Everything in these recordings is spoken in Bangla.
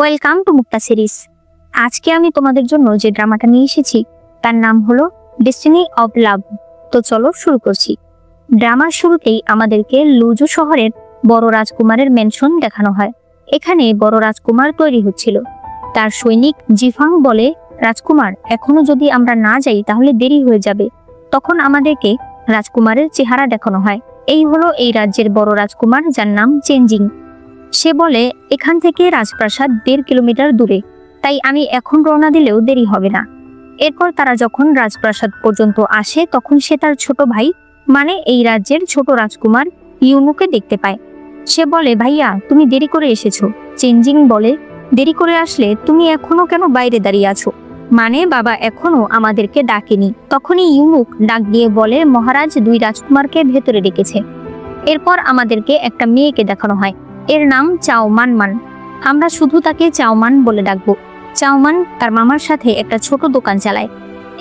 Welcome to Mukta series. আজকে আমি তোমাদের জন্য যে ড্রামাটা নিয়ে এসেছি তার নাম হলো ডেস্টিনি অফ লাভ। তো চলো শুরু করছি। ড্রামার শুরুতেই আমাদেরকে লুজু শহরের বড় রাজকুমারের ম্যানশন দেখানো হয়। এখানে বড় রাজকুমার তৈরি হচ্ছিল। তার সৈনিক জিফাং বলে, রাজকুমার, এখনো যদি আমরা না যাই তাহলে দেরি হয়ে যাবে। তখন আমাদেরকে রাজকুমারের চেহারা দেখানো হয়। এই হলো এই রাজ্যের বড় রাজকুমার, যার নাম চেনজিং। সে বলে, এখান থেকে রাজপ্রাসাদ 1.5 কিলোমিটার দূরে, তাই আমি এখন রওনা দিলেও দেরি হবে না। এরপর তারা যখন রাজপ্রাসাদ পর্যন্ত আসে তখন সে তার ছোট ভাই মানে এই রাজ্যের ছোট রাজকুমার ইউনুকে দেখতে পায়। সে বলে, ভাইয়া তুমি দেরি করে এসেছো। চেনজিং বলে, দেরি করে আসলে তুমি এখনো কেন বাইরে দাঁড়িয়ে আছো? মানে বাবা এখনো আমাদেরকে ডাকেনি। তখনই ইউনুক ডাক দিয়ে বলে, মহারাজ 2 রাজকুমারকে ভেতরে ডেকেছে। এরপর আমাদেরকে একটা মেয়েকে দেখানো হয়। এর নাম চাওমান মান। আমরা শুধু তাকে চাওমান বলে ডাকবো। চাওমান তার মামার সাথে একটা ছোট দোকান চালায়।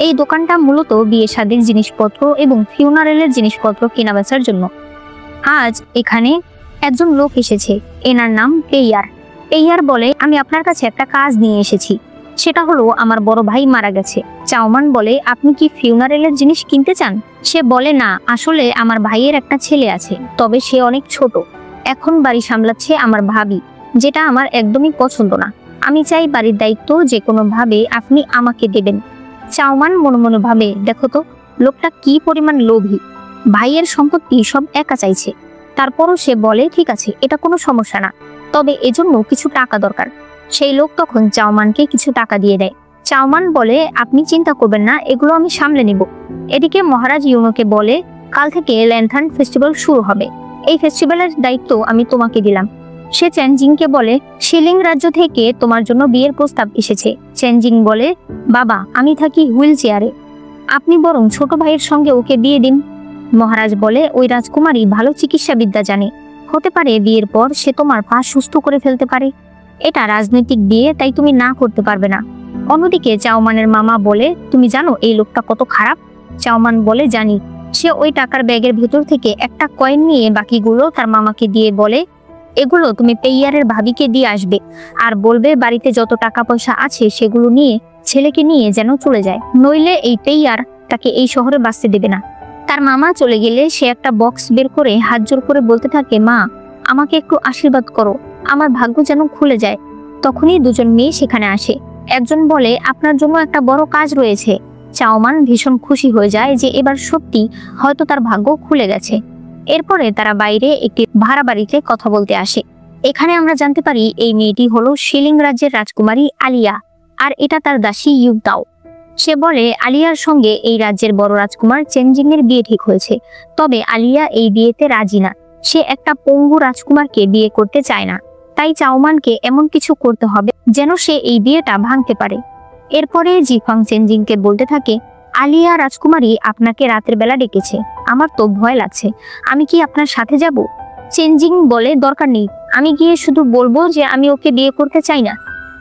এই দোকানটা মূলত বিয়ে শাদীর জিনিসপত্র এবং ফিউনারেলের জিনিসপত্র কেনাবেচার জন্য। আজ এখানে একজন লোক এসেছে, এনার নাম পেইয়ার। পেইয়ার বলে, আমি আপনার কাছে একটা কাজ নিয়ে এসেছি। সেটা হলো আমার বড় ভাই মারা গেছে। চাওমান বলে, আপনি কি ফিউনারেলের জিনিস কিনতে চান? সে বলে, না, আসলে আমার ভাইয়ের একটা ছেলে আছে, তবে সে অনেক ছোট। এখন বাড়ি সামলাচ্ছে আমার ভাবি, যেটা আমার একদমই পছন্দ না। আমি চাই বাড়ির দায়িত্ব যে কোনো ভাবে আপনি আমাকে দেবেন। চাওমান মনে মনে ভাবে, দেখো তো লোকটা কি পরিমাণ লোভী, ভাইয়ের সম্পত্তি সব একা চাইছে। তারপরও সে বলে, ঠিক আছে, এটা কোনো সমস্যা না, তবে এজন্য কিছু টাকা দরকার। সেই লোক তখন চাওমানকে কিছু টাকা দিয়ে দেয়। চাওমান বলে, আপনি চিন্তা করবেন না, এগুলো আমি সামলে নিব। এদিকে মহারাজ ইউনুকে বলে, কাল থেকে ল্যান্থার্ন ফেস্টিভ্যাল শুরু হবে। এই ফেস্টিভ্যালের দায়িত্ব আমি তোমাকে দিলাম। সে চেনজিংকে বলে, শিলিং রাজ্য থেকে তোমার জন্য বিয়ের প্রস্তাব এসেছে। চেনজিং বলে, বাবা আমি থাকি হুইল চেয়ারে, আপনি বরং ছোট ভাইয়ের সঙ্গে ওকে বিয়ে দিন। মহারাজ বলে, ওই রাজকুমারী ভালো চিকিৎসা বিদ্যা জানে, হতে পারে বিয়ের পর সে তোমার পা সুস্থ করে ফেলতে পারে। এটা রাজনৈতিক বিয়ে, তাই তুমি না করতে পারবে না। অন্যদিকে চাওমানের মামা বলে, তুমি জানো এই লোকটা কত খারাপ? চাওমান বলে, জানি। সে ওই টাকার ব্যাগের ভেতর থেকে একটা কয়েন নিয়ে বাকিগুলো তার মামাকে দিয়ে বলে, এগুলো তুমি পেইয়ারের ভাবিকে দিয়ে আসবে আর বলবে বাড়িতে যত টাকা পয়সা আছে সেগুলো নিয়ে ছেলেকে নিয়ে যেন চলে যায়, নইলে এই পেইয়ার তাকে এই শহরে বাঁচতে দেবে না। তার মামা চলে গেলে সে একটা বক্স বের করে হাত জোর করে বলতে থাকে, মা আমাকে একটু আশীর্বাদ করো, আমার ভাগ্য যেন খুলে যায়। তখনই দুজন মেয়ে সেখানে আসে। একজন বলে, আপনার জন্য একটা বড় কাজ রয়েছে। চাওমান ভীষণ খুশি হয়ে যায় যে এবার সত্যি হয়তো তার ভাগ্য খুলে গেছে। এরপরে তারা বাইরে একটি ভাড়া বাড়িতে কথা বলতে আসে। এখানে আমরা জানতে পারি এই মেয়েটি হলো শিলিং রাজ্যের রাজকুমারী আলিয়া, আর এটা তার দাসী ইউদাও। সে বলে, আলিয়ার সঙ্গে এই রাজ্যের বড় রাজকুমার চেনজিং এর বিয়ে ঠিক হয়েছে, তবে আলিয়া এই বিয়েতে রাজি না। সে একটা পঙ্গু রাজকুমারকে বিয়ে করতে চায় না, তাই চাওমানকে এমন কিছু করতে হবে যেন সে এই বিয়েটা ভাঙতে পারে। এরপরে জিফাং চেনজিংকে বলতে থাকে, আলিয়া রাজকুমারী আপনাকে রাতের বেলা ডেকেছে, আমার তো ভয় লাগছে, আমি কি আপনার সাথে যাব? চেনজিং বলে, দরকার নেই, আমি গিয়ে শুধু বলবো যে আমি ওকে বিয়ে করতে চাই না।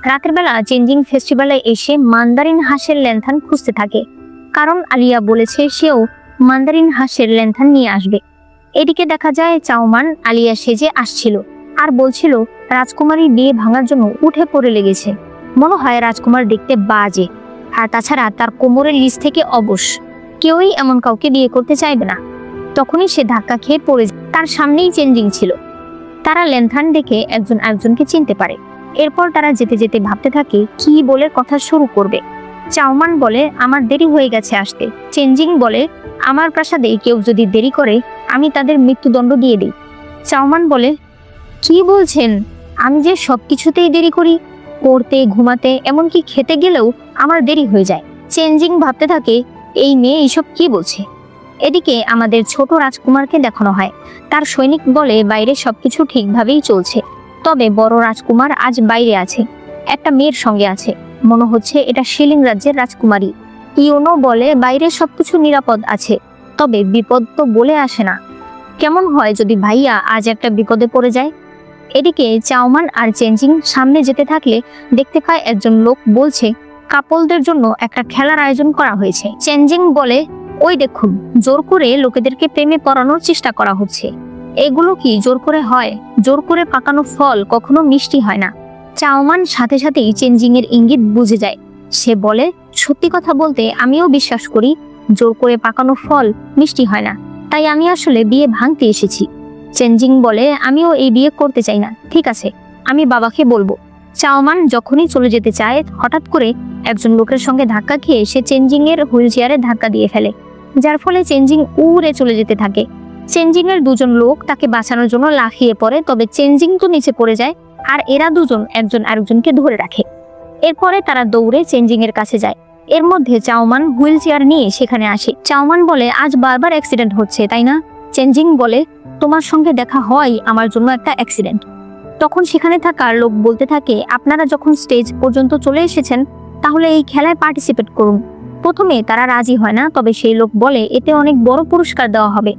রাতের বেলা চেনজিং ফেস্টিভ্যালে এসে মান্দারিন হাঁসের ল্যান্থার্ন খুঁজতে থাকে, কারণ আলিয়া বলেছে সেও মান্দারিন হাঁসের ল্যান্থার্ন নিয়ে আসবে। এদিকে দেখা যায় চাওমান আলিয়া সেজে আসছিল আর বলছিল রাজকুমারীর বিয়ে ভাঙার জন্য উঠে পড়ে লেগেছে। মনে হয় রাজকুমার দেখতে বাজে, আর তাছাড়া তার কোমরের নিচ থেকে অবশ, কেউই এমন কাউকে বিয়ে করতে চাইবে না। তখনই সে ধাক্কা খেয়ে পড়ে যায়। তার সামনেই চেনজিং ছিল। তারা ল্যান্থার্ন দেখে একজন আরেকজনকে চিনতে পারে। এরপর তারা যেতে যেতে ভাবতে থাকে কি বলে কথা শুরু করবে। চাওমান বলে, আমার দেরি হয়ে গেছে আসতে। চেনজিং বলে, আমার প্রাসাদে কেউ যদি দেরি করে আমি তাদের মৃত্যুদণ্ড দিয়ে দিই। চাওমান বলে, কি বলছেন? আমি যে সবকিছুতেই দেরি করি, পড়তে, ঘুমাতে, এমনকি খেতে গেলেও আমার দেরি হয়ে যায়। চেনজিং ভাবতে থাকে, এই মেয়ে এইসব কি বলছে। এদিকে আমাদের ছোট রাজকুমারকে দেখানো হয়। তার সৈনিক বলে, বাইরে সবকিছু ঠিকভাবেই চলছে, তবে বড় রাজকুমার আজ বাইরে আছে, একটা মেয়ের সঙ্গে আছে, মনে হচ্ছে এটা শিলিং রাজ্যের রাজকুমারী। ইউনো বলে, বাইরে সবকিছু নিরাপদ আছে, তবে বিপদ তো বলে আসে না, কেমন হয় যদি ভাইয়া আজ একটা বিপদে পড়ে যায়। এদিকে চাওমান আর চেনজিং সামনে যেতে থাকলে দেখতে পায় একজন লোক বলছে কাপলদের জন্য একটা খেলার আয়োজন করা হয়েছে। চেনজিং বলে, ওই দেখুন, জোর করে লোকেদেরকে প্রেমে পড়ানোর চেষ্টা করা হচ্ছে। এগুলো কি জোর করে হয়? জোর করে পাকানো ফল কখনো মিষ্টি হয় না। চাওমান সাথে সাথেই চেঞ্জিং এর ইঙ্গিত বুঝে যায়। সে বলে, সত্যি কথা বলতে আমিও বিশ্বাস করি জোর করে পাকানো ফল মিষ্টি হয় না, তাই আমি আসলে বিয়ে ভাঙতে এসেছি। চেঞ্জিং বলে, আমিও এই বিয়ে করতে চাই না। ঠিক আছে, আমি বাবাকে বলবো। চাওমান যখনই চলে যেতে চায়, হঠাৎ করে একজন লোকের সঙ্গে ধাক্কা খেয়ে সে চেঞ্জিং এর হুইল চেয়ারে ধাক্কা দিয়ে ফেলে, যার ফলে চেঞ্জিং উড়ে চলে যেতে থাকে। চেঞ্জিং এর দুজন লোক তাকে বাঁচানোর জন্য লাফিয়ে পড়ে, তবে চেঞ্জিং তো নিচে পড়ে যায় আর এরা দুজন একজন আরেকজনকে ধরে রাখে। এরপরে তারা দৌড়ে চেঞ্জিং এর কাছে যায়। এর মধ্যে চাওমান হুইল চেয়ার নিয়ে সেখানে আসে। চাওমান বলে, আজ বারবার অ্যাক্সিডেন্ট হচ্ছে তাই না? চেঞ্জিং বলে, তোমার সঙ্গে দেখা হয় আমার জন্য একটা অ্যাক্সিডেন্ট। তখন সেখানে থাকা লোক বলতে থাকে, আপনারা যখন স্টেজ পর্যন্ত চলে এসেছেন তাহলে এই খেলায় পার্টিসিপেট করুন। প্রথমে তারা রাজি হয় না, তবে সেই লোক বলে এতে অনেক বড় পুরস্কার দেওয়া হবে,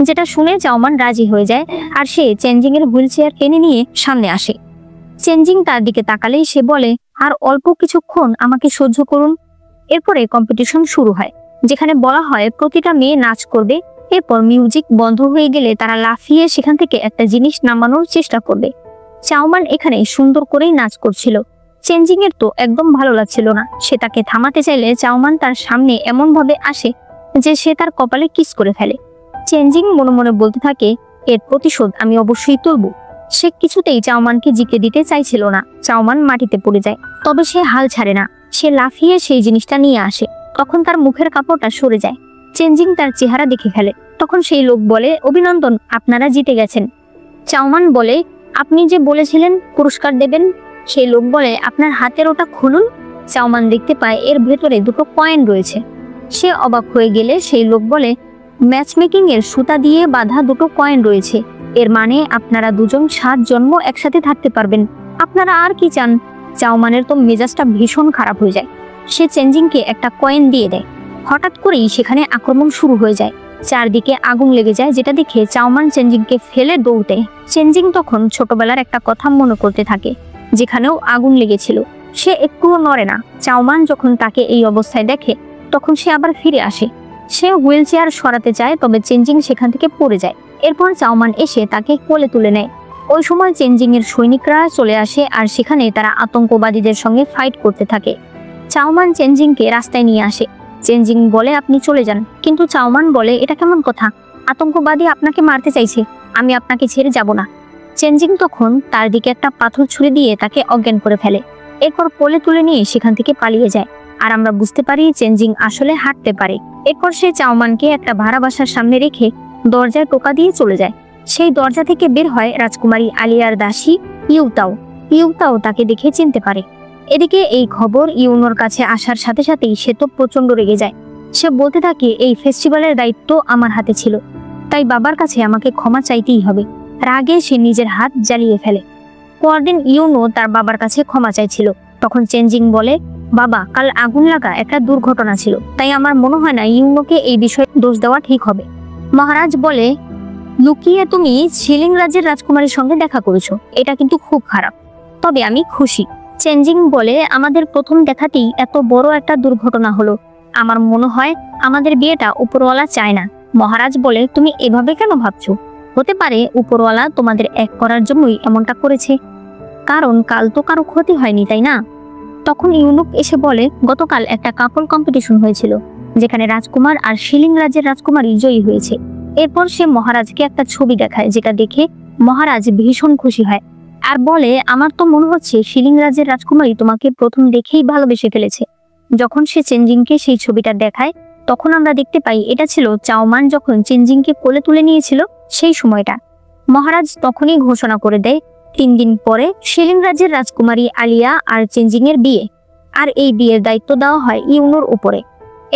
যেটা শুনে চাওমান রাজি হয়ে যায় আর সে চেঞ্জিং এর হুইল চেয়ার টেনে নিয়ে সামনে আসে। চেঞ্জিং তার দিকে তাকালেই সে বলে, আর অল্প কিছুক্ষণ আমাকে সহ্য করুন। এরপরে কম্পিটিশন শুরু হয়, যেখানে বলা হয় প্রতিটা মেয়ে নাচ করবে। এরপর মিউজিক বন্ধ হয়ে গেলে তারা লাফিয়ে সেখান থেকে একটা জিনিস নামানোর চেষ্টা করবে। চাওমান এখানে সুন্দর করেই নাচ করছিল। চেঞ্জিং এর তো একদম ভালো লাগছিল না। সে তাকে থামাতে চাইলে চাওমান তার সামনে এমন ভাবে আসে যে সে তার কপালে কিস করে ফেলে। চেঞ্জিং মনে মনে বলতে থাকে, এর প্রতিশোধ আমি অবশ্যই তুলব। সে কিছুতেই চাওমানকে জিতে দিতে চাইছিল না। চাওমান মাটিতে পড়ে যায়, তবে সে হাল ছাড়ে না। সে লাফিয়ে সেই জিনিসটা নিয়ে আসে। তখন তার মুখের কাপড়টা সরে যায়। চেঞ্জিং তার চেহারা দেখে ফেলে। তখন সেই লোক বলে, অভিনন্দন, আপনারা জিতে গেছেন। চাওমান বলে, আপনি যে বলেছিলেন পুরস্কার দেবেন। সেই লোক বলে, আপনার হাতের ওটা খুলুন। চাওমান দেখতে পায় এর ভেতরে দুটো কয়েন রয়েছে। সে অবাক হয়ে গেলে সেই লোক বলে, ম্যাচমেকিং এর সুতা দিয়ে বাঁধা দুটো কয়েন রয়েছে, এর মানে আপনারা দুজন 7 জন্ম একসাথে থাকতে পারবেন। আপনারা আর কি চান? চাওমানের তো মেজাজটা ভীষণ খারাপ হয়ে যায়। সে চেঞ্জিংকে একটা কয়েন দিয়ে দেয়। হঠাৎ করেই সেখানে আক্রমণ শুরু হয়ে যায়। চারদিকে আগুন লেগে যায়, যেটা দেখে চাওমান চেঞ্জিংকে ফেলে দৌড়তে। চেঞ্জিং তখন ছোটবেলার একটা কথা মনে করতে থাকে, যেখানেও আগুন লেগেছিল। সে একটুও নড়ে না। চাওমান যখন তাকে এই অবস্থায় দেখে তখন সে আবার ফিরে আসে। সে হুইল চেয়ার সরাতে চায়, তবে চেঞ্জিং সেখান থেকে পড়ে যায়। এরপর চাওমান এসে তাকে কোলে তুলে নেয়। ওই সময় চেঞ্জিং এর সৈনিকরা চলে আসে আর সেখানে তারা আতঙ্কবাদীদের সঙ্গে ফাইট করতে থাকে। চাওমান চেঞ্জিংকে রাস্তায় নিয়ে আসে। চেঞ্জিং বলে, আপনি চলে যান। কিন্তু চাওমান বলে, এটা কেমন কথা? আতঙ্কবাদী আপনাকে মারতে চাইছে, আমি আপনাকে ছেড়ে যাব না। চেঞ্জিং তখন তার দিকে একটা পাথর ছুঁড়ে দিয়ে তাকে অজ্ঞান করে ফেলে। এরপর কোলে তুলে নিয়ে সেখান থেকে পালিয়ে যায়। আর আমরা বুঝতে পারি চেঞ্জিং আসলে হাঁটতে পারে। এরপর সে চাওমানকে একটা ভাড়া বাসার সামনে রেখে দরজায় টোকা দিয়ে চলে যায়। সেই দরজা থেকে বের হয় রাজকুমারী আলিয়ার দাসী ইউতাও। ইউতাও তাকে দেখে চিনতে পারে। এদিকে এই খবর ইউনোর কাছে আসার সাথে সাথেই সে তো প্রচন্ড রেগে যায়। সে বলতে থাকে, এই ফেস্টিভ্যালের দায়িত্ব আমার হাতে ছিল, তাই বাবার কাছে আমাকে ক্ষমা চাইতেই হবে। রাগে সে নিজের হাত জ্বালিয়ে ফেলে। পরদিন ইউনো তার বাবার কাছে ক্ষমা চাইছিল। তখন চেঞ্জিং বলে, বাবা, কাল আগুন লাগা একটা দুর্ঘটনা ছিল, তাই আমার মনে হয় না ইউনোকে এই বিষয়ে দোষ দেওয়া ঠিক হবে। মহারাজ বলে, লুকিয়ে তুমি শিলিং রাজ্যের রাজকুমারীর সঙ্গে দেখা করেছো, এটা কিন্তু খুব খারাপ, তবে আমি খুশি। চেঞ্জিং বলে, আমাদের প্রথম দেখাতেই এত বড় একটা দুর্ঘটনা হলো। আমার মনে হয় আমাদের বিয়েটা উপরওয়ালা চায় না। মহারাজ বলে, তুমি এভাবে কেন ভাবছো? হতে পারে উপরওয়ালা তোমাদের এক করার জন্যই এমনটা করেছে, কারণ কাল তো কারো ক্ষতি হয়নি, তাই না? তখন ইউনুক এসে বলে, গতকাল একটা কাপল কম্পিটিশন হয়েছিল, যেখানে রাজকুমার আর শিলিং রাজ্যের রাজকুমারী জয়ী হয়েছে। এরপর সে মহারাজকে একটা ছবি দেখায়, যেটা দেখে মহারাজ ভীষণ খুশি হয় আর বলে, আমার তো মনে হচ্ছে শিলিং রাজ্যের রাজকুমারী তোমাকে প্রথম দেখেই ভালোবেসে ফেলেছে। যখন সে চেঞ্জিংকে সেই ছবিটা দেখায় তখন আমরা দেখতে পাই এটা ছিল চাওমান যখন চেঞ্জিংকে কোলে তুলে নিয়েছিল সেই সময়টা। মহারাজ তখনই ঘোষণা করে দেয় 3 দিন পরে শিলিং রাজ্যের রাজকুমারী আলিয়া আর চেঞ্জিং এর বিয়ে, আর এই বিয়ের দায়িত্ব দেওয়া হয় ইউনোর উপরে।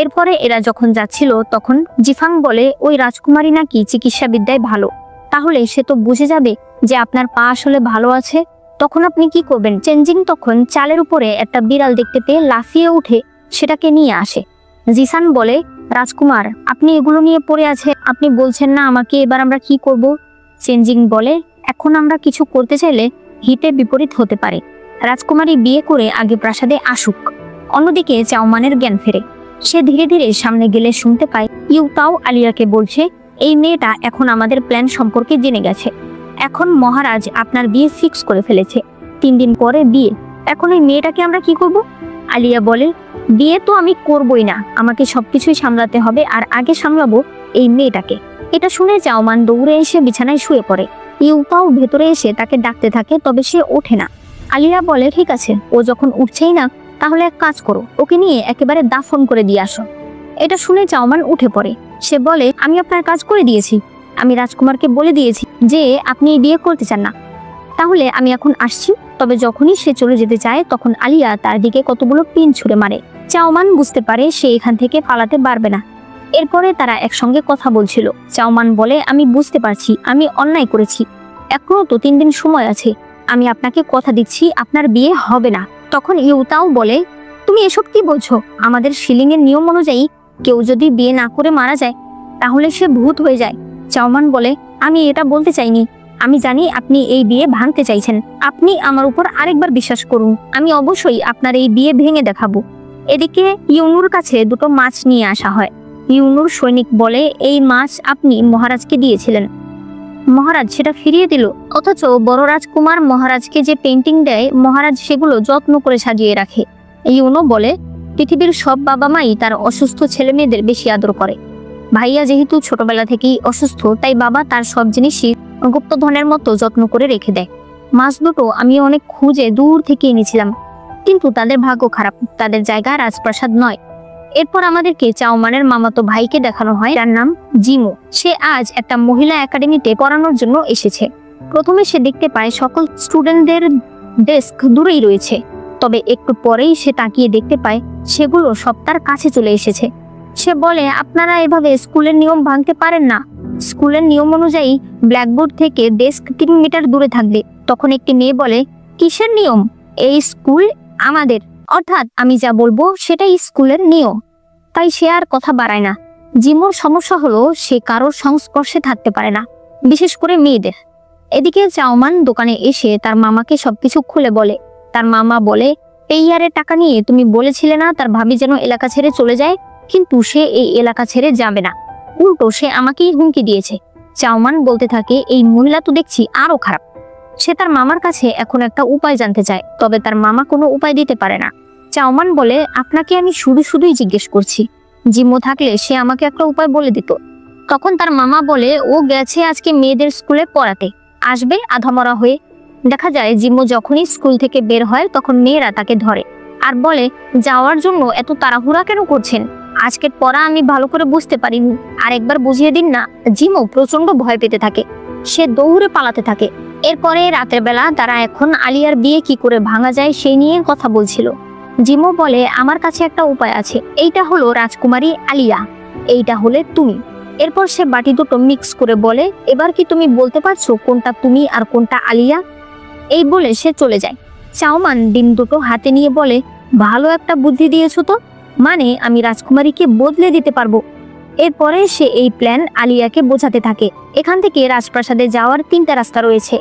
এরপরে এরা যখন যাচ্ছিল তখন জিফাং বলে, ওই রাজকুমারী নাকি চিকিৎসা বিদ্যায় ভালো, তাহলে সে তো বুঝে যাবে যে আপনার পা আসলে ভালো আছে, তখন আপনি কি করবেন? চেঞ্জিং তখন চালের উপরে একটা বিড়াল দেখতে পেয়ে লাফিয়ে উঠে সেটাকে নিয়ে আসে। জিসান বলে, রাজকুমার, আপনি এগুলো নিয়ে পড়ে আছে, আপনি বলছেন না আমাকে, এবার আমরা কি করব? চেঞ্জিং বলে, এখন আমরা কিছু করতে চাইলে হিতে বিপরীত হতে পারে। রাজকুমারী বিয়ে করে আগে প্রাসাদে আসুক। অন্যদিকে চাওমানের জ্ঞান ফেরে। সে ধীরে ধীরে সামনে গেলে শুনতে পায় ইউতাও আলিয়াকে বলছে, এই মেয়েটা এখন আমাদের প্ল্যান সম্পর্কে জেনে গেছে। এখন মহারাজ আপনার বিয়ে ফিক্স করে ফেলেছে। 3 দিন পরে বিয়ে। এখন এই মেয়েটাকে আমরা কি করব? আলিয়া বলে, বিয়ে তো আমি করবই না, আমাকে সবকিছুই সামলাতে হবে, আর আগে সামলাবো এই মেয়েটাকে। এটা শুনে চাওমান দৌড়ে এসে বিছানায় শুয়ে পড়ে। ইউতাও ভেতরে এসে তাকে ডাকতে থাকে, তবে সে ওঠে না। আলিয়া বলে, ঠিক আছে, ও যখন উঠছেই না, তাহলে এক কাজ করো, ওকে নিয়ে একেবারে দাফন করে দিয়ে আসো। এটা শুনে চাওমান উঠে পড়ে। সে বলে, আমি আপনার কাজ করে দিয়েছি, আমি রাজকুমারকে বলে দিয়েছি যে আপনি বিয়ে করতে চান না, তাহলে আমি এখন আসছি। তবে যখনই সে চলে যেতে চায়, তখন আলিয়া তার দিকে কতগুলো পিন ছুঁড়ে মারে। চাওমান বুঝতে পারে সে এখান থেকে পালাতে পারবে না। এরপরে তারা একসঙ্গে কথা বলছিল। চাওমান বলে, আমি বুঝতে পারছি আমি অন্যায় করেছি, এখনো তো 3 দিন সময় আছে, আমি আপনাকে কথা দিচ্ছি আপনার বিয়ে হবে না। তখন ইউতাও বলে, তুমি এসব কি বলছো? আমাদের শিলিং এর নিয়ম অনুযায়ী কেউ যদি বিয়ে না করে মারা যায়, তাহলে সে ভূত হয়ে যায়। চাওমান বলে, আমি এটা বলতে চাইনি, আমি জানি আপনি এই বিয়ে ভাঙতে চাইছেন, আপনি আমার উপর আরেকবার বিশ্বাস করুন, আমি অবশ্যই আপনার এই বিয়ে ভেঙে দেখাবো। এদিকে ইউনুর কাছে 2টো মাছ নিয়ে আসা হয়। ইউনুর সৈনিক বলে, এই মাছ আপনি মহারাজকে দিয়েছিলেন, মহারাজ সেটা ফিরিয়ে দিল, অথচ বড় রাজকুমার মহারাজকে যে পেন্টিং দেয়, মহারাজ সেগুলো যত্ন করে সাজিয়ে রাখে। ইউনো বলে, পৃথিবীর সব বাবা মাই তার অসুস্থ ছেলে মেয়েদের বেশি আদর করে। ভাইয়া যেহেতু ছোটবেলা থেকেই অসুস্থ, তাই বাবা তার সব জিনিসই গুপ্তধনের মতো যত্ন করে রেখে দেয়। মাছ দুটো আমি অনেক খুঁজে দূর থেকে এনেছিলাম, কিন্তু তাদের ভাগ্য খারাপ, তাদের জায়গা রাজপ্রাসাদ নয়। এরপর আমাদেরকে চাওমানের মামাতো ভাইকে দেখানো হয়, যার নাম জিমো। সে আজ একটা মহিলা একাডেমিতে পড়ানোর জন্য এসেছে। প্রথমে সে দেখতে পায় সকল স্টুডেন্টদের ডেস্ক দূরেই রয়েছে, তবে একটু পরেই সে তাকিয়ে দেখতে পায় সেগুলো সব তার কাছে চলে এসেছে। সে বলে, আপনারা এভাবে স্কুলের নিয়ম ভাঙতে পারেন না, স্কুলের নিয়ম অনুযায়ী ব্ল্যাকবোর্ড থেকে ডেস্ক 3 মিটার দূরে থাকবে। তখন একটি মেয়ে বলে, কিসের নিয়ম? এই স্কুল আমাদের, অর্থাৎ আমি যা বলবো সেটাই স্কুলের নিয়ম। তাই সে আর কথা বাড়ায় না। জিমোর সমস্যা হলো সে কারোর সংস্পর্শে থাকতে পারে না, বিশেষ করে মেয়েদের। এদিকে চাওমান দোকানে এসে তার মামাকে সবকিছু খুলে বলে। তার মামা বলে, এই ইয়ারের টাকা নিয়ে তুমি বলেছিলে না তার ভাবি যেন এলাকা ছেড়ে চলে যায়, কিন্তু সে এই এলাকা ছেড়ে যাবে না, উল্টো সে আমাকেই হুমকি দিয়েছে। চাওমান বলতে থাকে, এই মহিলা তো দেখছি আরো খারাপ। সে তার মামার কাছে এখন একটা উপায় জানতে চায়, তবে তার মামা কোনো উপায় দিতে পারে না। চাওমান বলে, আপনাকে আমি শুধুই জিজ্ঞেস করছি, জিম্মো থাকলে সে আমাকে একটা উপায় বলে দিত। তখন তার মামা বলে, ও গেছে আজকে মেয়েদের স্কুলে পড়াতে, আসবে আধামরা হয়ে। দেখা যায় জিম্মো যখনই স্কুল থেকে বের হয়, তখন মেয়েরা তাকে ধরে আর বলে, যাওয়ার জন্য এত তাড়াহুড়া কেন করছেন? আজকের পড়া আমি ভালো করে বুঝতে পারিনি, আর একবার বুঝিয়ে দিন না। জিম্মো প্রচন্ড ভয় পেতে থাকে, সে দৌড়ে পালাতে থাকে। এরপরে রাতের বেলা তারা এখন আলিয়ার বিয়ে কি করে ভাঙা যায় সেই নিয়ে কথা বলছিল। জিমো বলে, আমার কাছে একটা উপায় আছে, এইটা হলো রাজকুমারী আলিয়া, এইটা হলে তুমি। এরপর সে বাটি দুটো মিক্স করে বলে, এবার কি তুমি বলতে পারছো কোনটা তুমি আর কোনটা আলিয়া? এই বলে সে চলে যায়। চাওমান ডিম দুটো হাতে নিয়ে বলে, ভালো একটা বুদ্ধি দিয়েছো তো, মানে আমি রাজকুমারীকে বদলে দিতে পারবো। এরপরে সে এই প্ল্যান আলিয়াকে বোঝাতে থাকে। এখান থেকে রাজপ্রাসাদে যাওয়ার 3টা রাস্তা রয়েছে।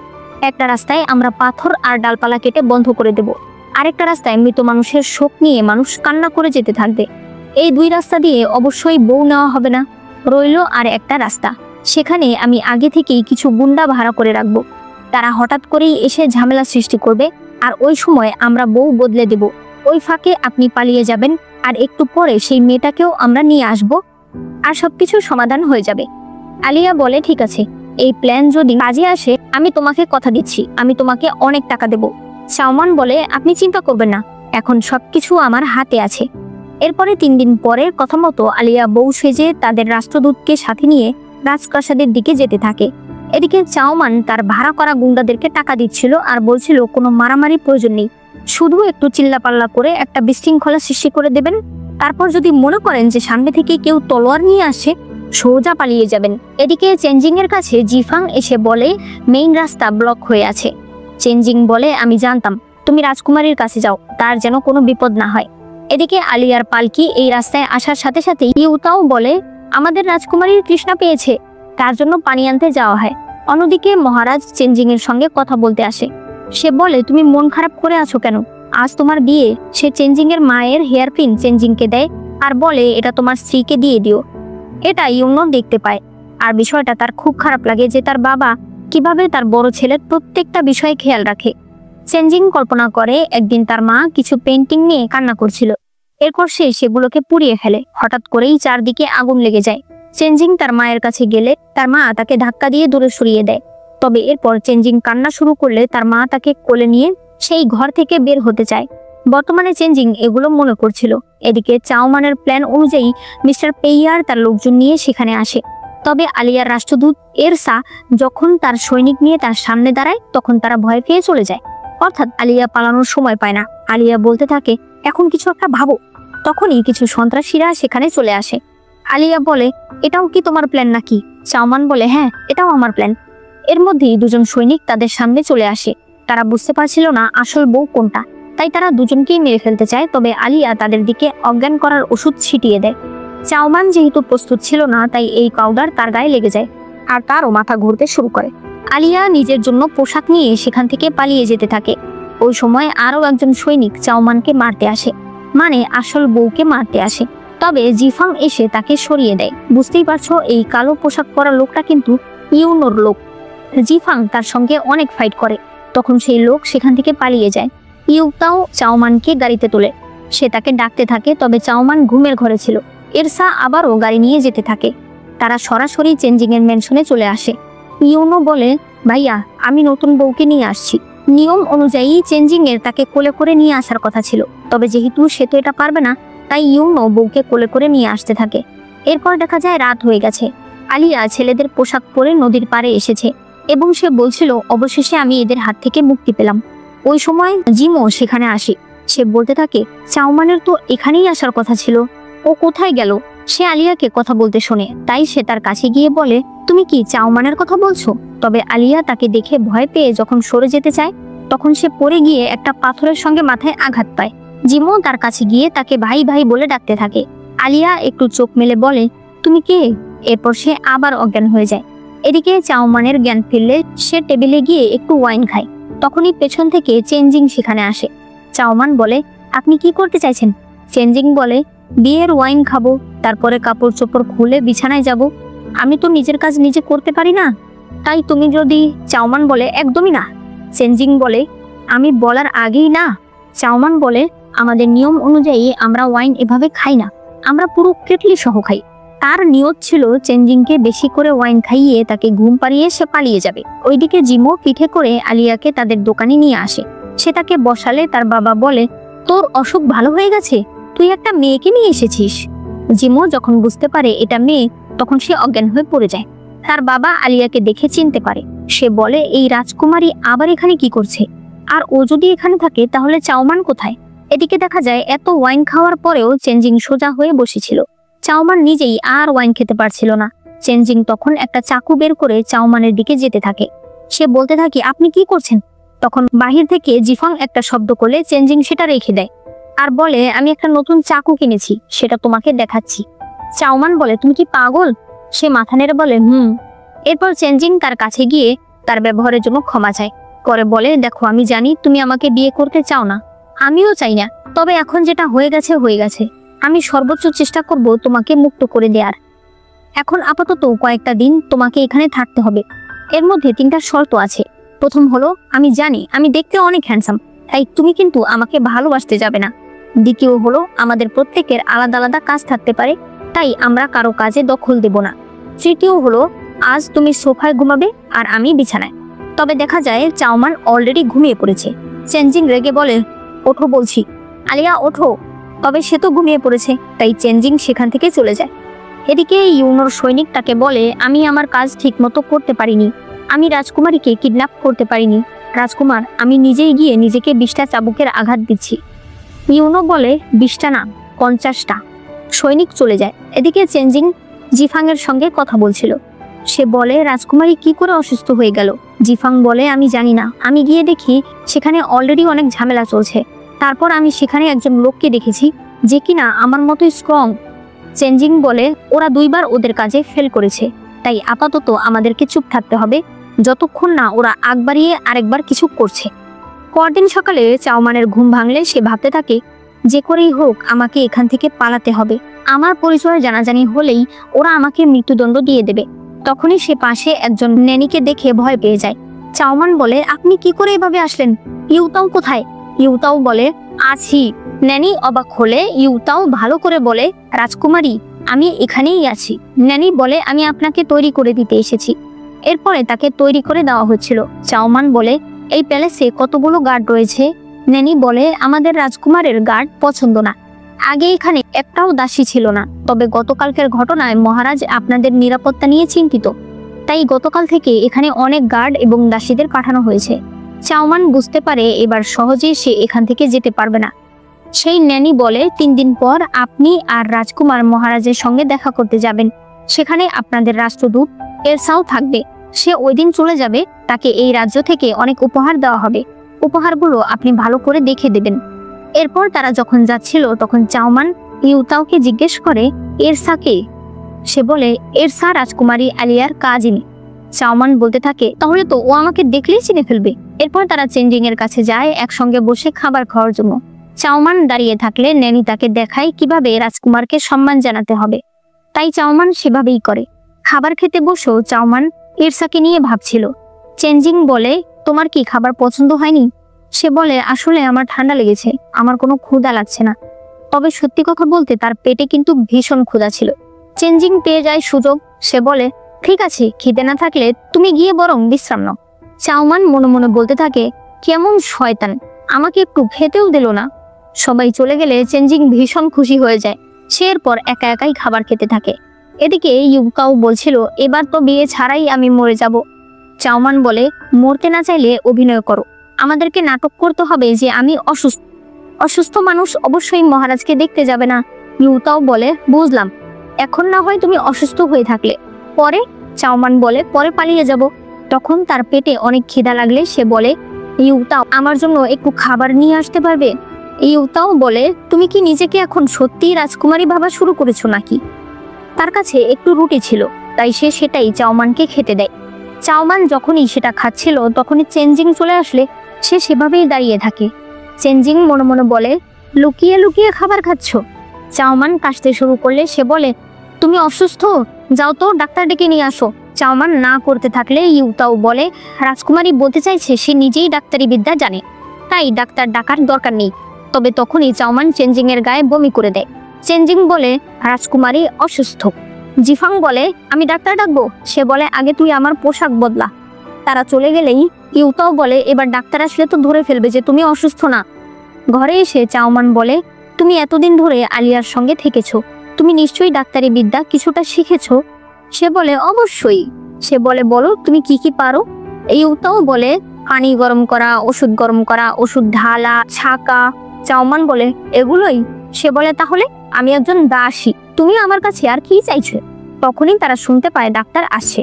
একটা রাস্তায় আমরা পাথর আর ডালপালা কেটে বন্ধ করে দেব, আরেকটা রাস্তায় মৃত মানুষের শোক নিয়ে মানুষ কান্না করে যেতে থাকবে। এই 2 রাস্তা দিয়ে অবশ্যই বউ নেওয়া হবে না। রইল আর একটা রাস্তা, সেখানে আমি আগে থেকেই কিছু গুন্ডা ভাড়া করে রাখবো। তারা হঠাৎ করেই এসে ঝামেলা সৃষ্টি করবে, আর ওই সময় আমরা বউ বদলে দেব। ওই ফাঁকে আপনি পালিয়ে যাবেন, আর একটু পরে সেই মেয়েটাকেও আমরা নিয়ে আসব, আর সবকিছু সমাধান হয়ে যাবে। আলিয়া বলে, ঠিক আছে, এই প্ল্যান যদি কাজে আসে, আমি তোমাকে কথা দিচ্ছি, আমি তোমাকে অনেক টাকা দেব। চাওমান বলে, আপনি চিন্তা করবেন না, এখন সবকিছু আমার হাতে আছে। এরপরে 3 দিন পরে কথা মতো আলিয়া বউ সেজে তাদের রাষ্ট্রদূতকে সাথে নিয়ে রাজপ্রাসাদের দিকে যেতে থাকে। এদিকে চাওমান তার ভাড়া করা গুন্ডাদেরকে টাকা দিচ্ছিল আর বলছিল কোনো মারামারি প্রয়োজন নেই, শুধু একটু চিল্লাপাল্লা করে একটা বিশৃঙ্খলা সৃষ্টি করে দেবেন। তারপর যদি মনে করেন যে সামনে থেকে কেউ তলোয়ার নিয়ে আসে, সোজা পালিয়ে যাবেন। এদিকে চেঞ্জিং এর কাছে জিফাং এসে বলে, মেইন রাস্তা ব্লক হয়ে আছে। চেঞ্জিং বলে, আমি জানতাম, তুমি রাজকুমারীর কাছে যাও, তার যেন কোনো বিপদ না হয়। এদিকে আলিয়ার পালকি এই রাস্তায় আসার সাথে সাথে ইউতাও বলে, আমাদের রাজকুমারীর তৃষ্ণা পেয়েছে, তার জন্য পানি আনতে যাওয়া হয়। অন্যদিকে মহারাজ চেঞ্জিং এর সঙ্গে কথা বলতে আসে। সে বলে, তুমি মন খারাপ করে আছো কেন? আজ তোমার বিয়ে। সে চেঞ্জিং এর মায়ের হেয়ার পিন চেঞ্জিংকে দেয় আর বলে, এটা তোমার স্ত্রীকে দিয়ে দিও। এটা ইউনো দেখতে পায়, আর বিষয়টা তার খুব খারাপ লাগে যে তার বাবা কিভাবে তার বড় ছেলের প্রত্যেকটা বিষয়ে খেয়াল রাখে। চেনজিং কল্পনা করে একদিন তার মা কিছু পেন্টিং নিয়ে কান্না করছিল। এরপর সে সেগুলোকে পুড়িয়ে ফেলে। হঠাৎ করেই চারদিকে আগুন লেগে যায়। চেনজিং তার মায়ের কাছে গেলে তার মা তাকে ধাক্কা দিয়ে দূরে সরিয়ে দেয়। তবে এরপর চেনজিং কান্না শুরু করলে তার মা তাকে কোলে নিয়ে সেই ঘর থেকে বের হতে চায়। বর্তমানে চেনজিং এগুলো মনে করছিল। এদিকে চাওমানের প্ল্যান অনুযায়ী মিস্টার পেইয়ার তার লোকজন নিয়ে সেখানে আসে। তবে আলিয়ার রাষ্ট্রদূত এরসা যখন তার সৈনিক নিয়ে তার সামনে দাঁড়ায় তখন তারা ভয় পেয়ে চলে যায়। অর্থাৎ আলিয়া পালানোর সময় পায় না। আলিয়া বলতে থাকে, এখন কিছু একটা ভাবো। তখনই কিছু সন্ত্রাসীরা সেখানে চলে আসে। আলিয়া বলে, এটাও কি তোমার প্ল্যান নাকি? চাওমান বলে, হ্যাঁ, এটাও আমার প্ল্যান। এর মধ্যেই দুজন সৈনিক তাদের সামনে চলে আসে। তারা বুঝতে পারছিল না আসল বউ কোনটা, তাই তারা দুজনকেই মেরে ফেলতে চায়। তবে আলিয়া তাদের দিকে অজ্ঞান করার ওষুধ ছিটিয়ে দেয়। চাওমান যেহেতু প্রস্তুত ছিল না, তাই এই পাউডার তার গায়ে লেগে যায় আর তারও মাথা ঘুরতে শুরু করে। আলিয়া নিজের জন্য পোশাক নিয়ে সেখান থেকে পালিয়ে যেতে থাকে। ওই সময় আরো একজন সৈনিক চাওমানকে মারতে আসে, মানে আসল বউকে মারতে আসে। তবে জিফাং এসে তাকে সরিয়ে দেয়। বুঝতেই পারছো, এই কালো পোশাক পরা লোকটা কিন্তু ইউনোর লোক। জিফাং তার সঙ্গে অনেক ফাইট করে। তখন সেই লোক সেখান থেকে পালিয়ে যায়। ইউতাও চাওমানকে গাড়িতে তোলে। সে তাকে ডাকতে থাকে, তবে চাওমান ঘুমের ঘরে ছিল। এরসা আবারও গাড়ি নিয়ে যেতে থাকে। তারা সরাসরি চেনজিং এর মেনশনে চলে আসে। ইউনো বলে, ভাইয়া, আমি নতুন বউকে নিয়ে আসছি। নিয়ম অনুযায়ী চেনজিং এর তাকে কোলে করে নিয়ে আসার কথা ছিল, তবে যেহেতু সে তো এটা পারবে না, তাই ইউনো বউকে কোলে করে নিয়ে আসতে থাকে। এরপর দেখা যায় রাত হয়ে গেছে। আলিয়া ছেলেদের পোশাক পরে নদীর পাড়ে এসেছে এবং সে বলছিল, অবশেষে আমি এদের হাত থেকে মুক্তি পেলাম। ওই সময় জিমো সেখানে আসে। সে বলতে থাকে, চাওমানের তো এখানেই আসার কথা ছিল, ও কোথায় গেল? সে আলিয়াকে কথা বলতে শোনে, তাই সে তার কাছে গিয়ে বলে, তুমি কি চাওমানের কথা বলছো? তবে আলিয়া তাকে দেখে ভয় পেয়ে যখন সরে যেতে চায়, তখন সে পড়ে গিয়ে একটা পাথরের সঙ্গে মাথায় আঘাত পায়। জিমো তার কাছে গিয়ে তাকে ভাই ভাই বলে ডাকতে থাকে। আলিয়া একটু চোখ মেলে বলে, তুমি কে? এরপর সে আবার অজ্ঞান হয়ে যায়। এদিকে চাওমানের জ্ঞান ফিরলে সে টেবিলে গিয়ে একটু ওয়াইন খায়। তখনই পেছন থেকে চেনজিং সেখানে আসে। চাওমান বলে, আপনি কি করতে চাইছেন? চেনজিং বলে, বিয়ের ওয়াইন খাবো, তারপরে কাপড় চোপড় খুলে বিছানায় যাব। আমি তো নিজের কাজ নিজে করতে পারি না, তাই তুমি যদি। চাওমান বলে, একদমই না। চেনজিং বলে, আমি বলার আগেই না। চাওমান বলে, আমাদের নিয়ম অনুযায়ী আমরা ওয়াইন এভাবে খাই না, আমরা পুরো কেটলি সহ খাই। তার নিয়ত ছিল চেনজিংকে বেশি করে ওয়াইন খাইয়ে তাকে ঘুম পাড়িয়ে সে পালিয়ে যাবে। ওইদিকে জিমো পিঠে করে আলিয়াকে তাদের দোকানে নিয়ে আসে। সে তাকে বসালে তার বাবা বলে, তোর অসুখ ভালো হয়ে গেছে, তুই একটা মেয়েকে নিয়ে এসেছিস। জিমো যখন বুঝতে পারে এটা মেয়ে, তখন সে অজ্ঞান হয়ে পড়ে যায়। তার বাবা আলিয়াকে দেখে চিনতে পারে। সে বলে, এই রাজকুমারী আবার এখানে কি করছে? আর ও যদি এখানে থাকে তাহলে চাওমান কোথায়? এদিকে দেখা যায় এত ওয়াইন খাওয়ার পরেও চেনজিং সোজা হয়ে বসেছিল। চাওমান নিজেই আর ওয়াইন খেতে পারছিল না। চেনজিং তখন একটা চাকু বের করে চাওমানের দিকে যেতে থাকে। সে বলতে থাকে, আপনি কি করছেন? তখন বাহির থেকে জিফাং একটা শব্দ করলে চেনজিং সেটা রেখে দেয় আর বলে, আমি একটা নতুন চাকু কিনেছি, সেটা তোমাকে দেখাচ্ছি। চাওমান বলে, তুমি কি পাগল? সে মাথা নেড়ে বলে, এরপর চেনজিং তার কাছে গিয়ে তার ব্যবহারের জন্য ক্ষমা চায়। করে বলে, দেখো, আমি জানি তুমি আমাকে বিয়ে করতে চাও না, আমিও চাই না, তবে এখন যেটা হয়ে গেছে হয়ে গেছে। আমি সর্বোচ্চ চেষ্টা করব তোমাকে মুক্ত করে দেওয়ার। এখন আপাতত কয়েকটা দিন তোমাকে এখানে থাকতে হবে। এর মধ্যে 3টা শর্ত আছে। প্রথম হলো, আমি জানি আমি দেখতে অনেক হ্যান্ডসাম, তাই তুমি কিন্তু আমাকে ভালোবাসতে যাবে না। দ্বিতীয় হলো, আমাদের প্রত্যেকের আলাদা আলাদা কাজ থাকতে পারে, তাই আমরা কারো কাজে দখল দেব না। তৃতীয় হলো, আজ তুমি সোফায় ঘুমাবে আর আমি বিছানায়। তবে দেখা যায় চাওমান অলরেডি ঘুমিয়ে পড়েছে। চেনজিং রেগে বলে, ওঠো বলছি। আলিয়া, ওঠো। তবে সে তো ঘুমিয়ে পড়েছে, তাই চেনজিং সেখান থেকে চলে যায়। এদিকে ইউনোর সৈনিক তাকে বলে, আমি আমার কাজ ঠিক মতো করতে পারিনি, আমি রাজকুমারীকে কিডন্যাপ করতে পারিনি। রাজকুমার, আমি নিজেই গিয়ে নিজেকে 20টা চাবুকের আঘাত দিচ্ছি। ইউনো বলে, 20টা না, 50টা। সৈনিক চলে যায়। এদিকে চেনজিং জিফাং এর সঙ্গে কথা বলছিল। সে বলে, রাজকুমারী কি করে অসুস্থ হয়ে গেল? জিফাং বলে, আমি জানি না, আমি গিয়ে দেখি সেখানে অলরেডি অনেক ঝামেলা চলছে। তারপর আমি সেখানে একজন লোককে দেখেছি যে কিনা আমার মতোই স্ট্রং। চেনজিং বলে, ওরা 2বার ওদের কাজে ফেল করেছে, তাই আপাতত আমাদেরকে চুপ থাকতে হবে যতক্ষণ না ওরা আগ বাড়িয়ে আরেকবার কিছু করছে। পরদিন সকালে চাওমানের ঘুম ভাঙলে সে ভাবতে থাকে, যে করেই হোক আমাকে এখান থেকে পালাতে হবে। আমার পরিচয় জানাজানি হলেই ওরা আমাকে মৃত্যুদণ্ড দিয়ে দেবে। তখনই সে পাশে একজন ন্যানিকে দেখে ভয় পেয়ে যায়। চাওমান বলে, আপনি কি করে এভাবে আসলেন? ইউতাও কোথায়? ইউতাও বলে, আছি। ন্যানি অবাক হলে ইউতাও ভালো করে বলে, রাজকুমারী, আমি এখানেই আছি। ন্যানি বলে, আমি আপনাকে তৈরি করে দিতে এসেছি। এরপরে তাকে তৈরি করে দেওয়া হচ্ছিল। চাওমান বলে, এই প্যালেসে কতগুলো গার্ড রয়েছে? ন্যানি বলে, আমাদের রাজকুমারের গার্ড পছন্দ না। আগে এখানে একটাও দাসী ছিল না, তবে গতকালকের ঘটনায় মহারাজ আপনাদের নিরাপত্তা নিয়ে চিন্তিত, তাই গতকাল থেকে এখানে অনেক গার্ড এবং দাসীদের পাঠানো হয়েছে। চাওমান বুঝতে পারে এবার সহজে সে এখান থেকে যেতে পারবে না। সেই ন্যানি বলে, 3 দিন পর আপনি আর রাজকুমার মহারাজের সঙ্গে দেখা করতে যাবেন। সেখানে আপনাদের রাষ্ট্রদূত এরসাও থাকবে। সে ওই দিন চলে যাবে, তাকে এই রাজ্য থেকে অনেক উপহার দেওয়া হবে। উপহারগুলো আপনি ভালো করে দেখে দেবেন। এরপর তারা যখন যাচ্ছিল তখন চাওমান ইউতাওকে জিজ্ঞেস করে, এরসা কে? সে বলে, এরসা রাজকুমারী আলিয়ার কাজিনী। চাওমান বলতে থাকে, তাহলে তো ও আমাকে দেখলেই চিনে ফেলবে। এরপর তারা চেঞ্জিং এর কাছে যায় একসঙ্গে বসে খাবার খাওয়ার জন্য। চাওমান দাঁড়িয়ে থাকলে ন্যানি তাকে দেখায় কিভাবে রাজকুমারকে সম্মান জানাতে হবে, তাই চাওমান সেভাবেই করে। খাবার খেতে বসেও চাওমান এরসাকে নিয়ে ভাবছিল। চেঞ্জিং বলে, তোমার কি খাবার পছন্দ হয়নি? সে বলে, আসলে আমার ঠান্ডা লেগেছে, আমার কোনো ক্ষুধা লাগছে না। তবে সত্যি কথা বলতে তার পেটে কিন্তু ভীষণ ক্ষুধা ছিল। চেঞ্জিং পেয়ে যায় সুযোগ। সে বলে, ঠিক আছে, খিদে না থাকলে তুমি গিয়ে বরং বিশ্রাম নাও। চাওমান মনে মনে বলতে থাকে, কেমন শয়তান, আমাকে একটু খেতেও দিল না। সবাই চলে গেলে চেঞ্জিং ভীষণ খুশি হয়ে যায়। সে এরপর একা একাই খাবার খেতে থাকে। এদিকে ইউকাও বলছিল, এবার তো বিয়ে ছাড়াই আমি মরে যাব। চাওমান বলে, মরতে না চাইলে অভিনয় করো, আমাদেরকে নাটক করতে হবে যে আমি অসুস্থ। অসুস্থ মানুষ অবশ্যই মহারাজকে দেখতে যাবে না। ইউতাও বলে, বুঝলাম, এখন না হয় তুমি অসুস্থ হয়ে থাকলে পরে। চাওমান বলে, পরে পালিয়ে যাব। তখন তার পেটে অনেক খিদা লাগলে সে বলে, ইউতাও, আমার জন্য একটু খাবার নিয়ে আসতে পারবে? ইউতাও বলে, তুমি কি নিজেকে এখন সত্যিই রাজকুমারী ভাবা শুরু করেছো নাকি? তার কাছে একটু রুটি ছিল, তাই সে সেটাই চাওমানকে খেতে দেয়। চাওমান যখনই সেটা খাচ্ছিল তখনই চেঞ্জিং চলে আসলে সে সেভাবেই দাঁড়িয়ে থাকে। চেঞ্জিং মনে মনে বলে, লুকিয়ে লুকিয়ে খাবার খাচ্ছ? চাওমান কাশতে শুরু করলে সে বলে, তুমি অসুস্থ, যাও তো ডাক্তার ডেকে নিয়ে আসো। চাওমান না করতে থাকলে ইউতাও বলে, রাজকুমারী বলতে চাইছে সে নিজেই ডাক্তারি বিদ্যা জানে, তাই ডাক্তার ডাকার দরকার নেই। তবে তখনই চাওমান চেঞ্জিং এর গায়ে বমি করে দেয়। চেঞ্জিং বলে, রাজকুমারী অসুস্থ। জিফাং বলে, আমি ডাক্তার ডাকবো? সে বলে, আগে তুই আমার পোশাক বদলা। তারা চলে গেলেই ইউতাও বলে, এবার ডাক্তার আসলে তো ধরে ফেলবে যে তুমি অসুস্থ না। ঘরে এসে চাওমান বলে, তুমি এতদিন ধরে আলিয়ার সঙ্গে থেকেছো, তুমি নিশ্চয়ই ডাক্তারি বিদ্যা কিছুটা শিখেছো? সে বলে, অবশ্যই। সে বলে, বলো তুমি কি কি পারো? ইউতাও বলে, পানি গরম করা, ওষুধ গরম করা, ওষুধ ঢালা, ছাকা। চাওমান বলে, এগুলোই? সে বলে, তাহলে আমি একজন দাসী, তুমি আমার কাছে আর কি চাইছো? তখনই তারা শুনতে পায় ডাক্তার আসছে।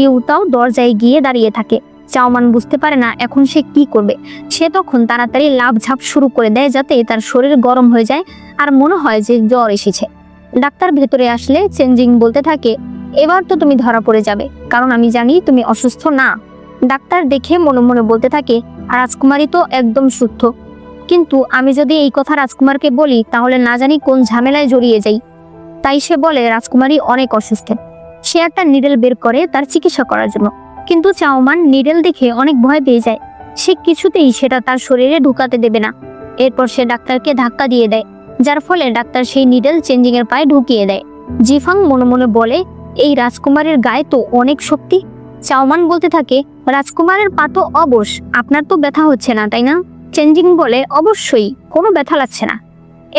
ইউতাও দরজায় গিয়ে দাঁড়িয়ে থাকে। চাওমান বুঝতে পারে না এখন সে কি করবে। সে তখন তাড়াতাড়ি লাফ ঝাঁপ শুরু করে দেয় যাতে তার শরীর গরম হয়ে যায় আর মনে হয় যে জ্বর এসেছে। ডাক্তার ভেতরে আসলে চেঞ্জিং বলতে থাকে, এবার তো তুমি ধরা পড়ে যাবে, কারণ আমি জানি তুমি অসুস্থ না। ডাক্তার দেখে মনে মনে বলতে থাকে, রাজকুমারী তো একদম সুস্থ, কিন্তু আমি যদি এই কথা রাজকুমারকে বলি তাহলে না জানি কোন ঝামেলায় জড়িয়ে যাই। তাই সে বলে, রাজকুমারী অনেক অসুস্থ। সে একটা নিডেল বের করে তার চিকিৎসা করার জন্য, কিন্তু চাওমান নিডেল দেখে অনেক ভয় পেয়ে যায়। সে কিছুতেই সেটা তার শরীরে ঢুকাতে দেবে না। এরপর সে ডাক্তারকে ধাক্কা দিয়ে দেয়, যার ফলে ডাক্তার সেই নিডেল চেঞ্জিং এর পায়ে ঢুকিয়ে দেয়। জিফাং মনে মনে বলে, এই রাজকুমারের গায়ে তো অনেক শক্তি। চাওমান বলতে থাকে, রাজকুমারের পা তো অবশ, আপনার তো ব্যথা হচ্ছে না তাই না? চেঞ্জিং বলে, অবশ্যই, কোনো ব্যথা লাগছে না।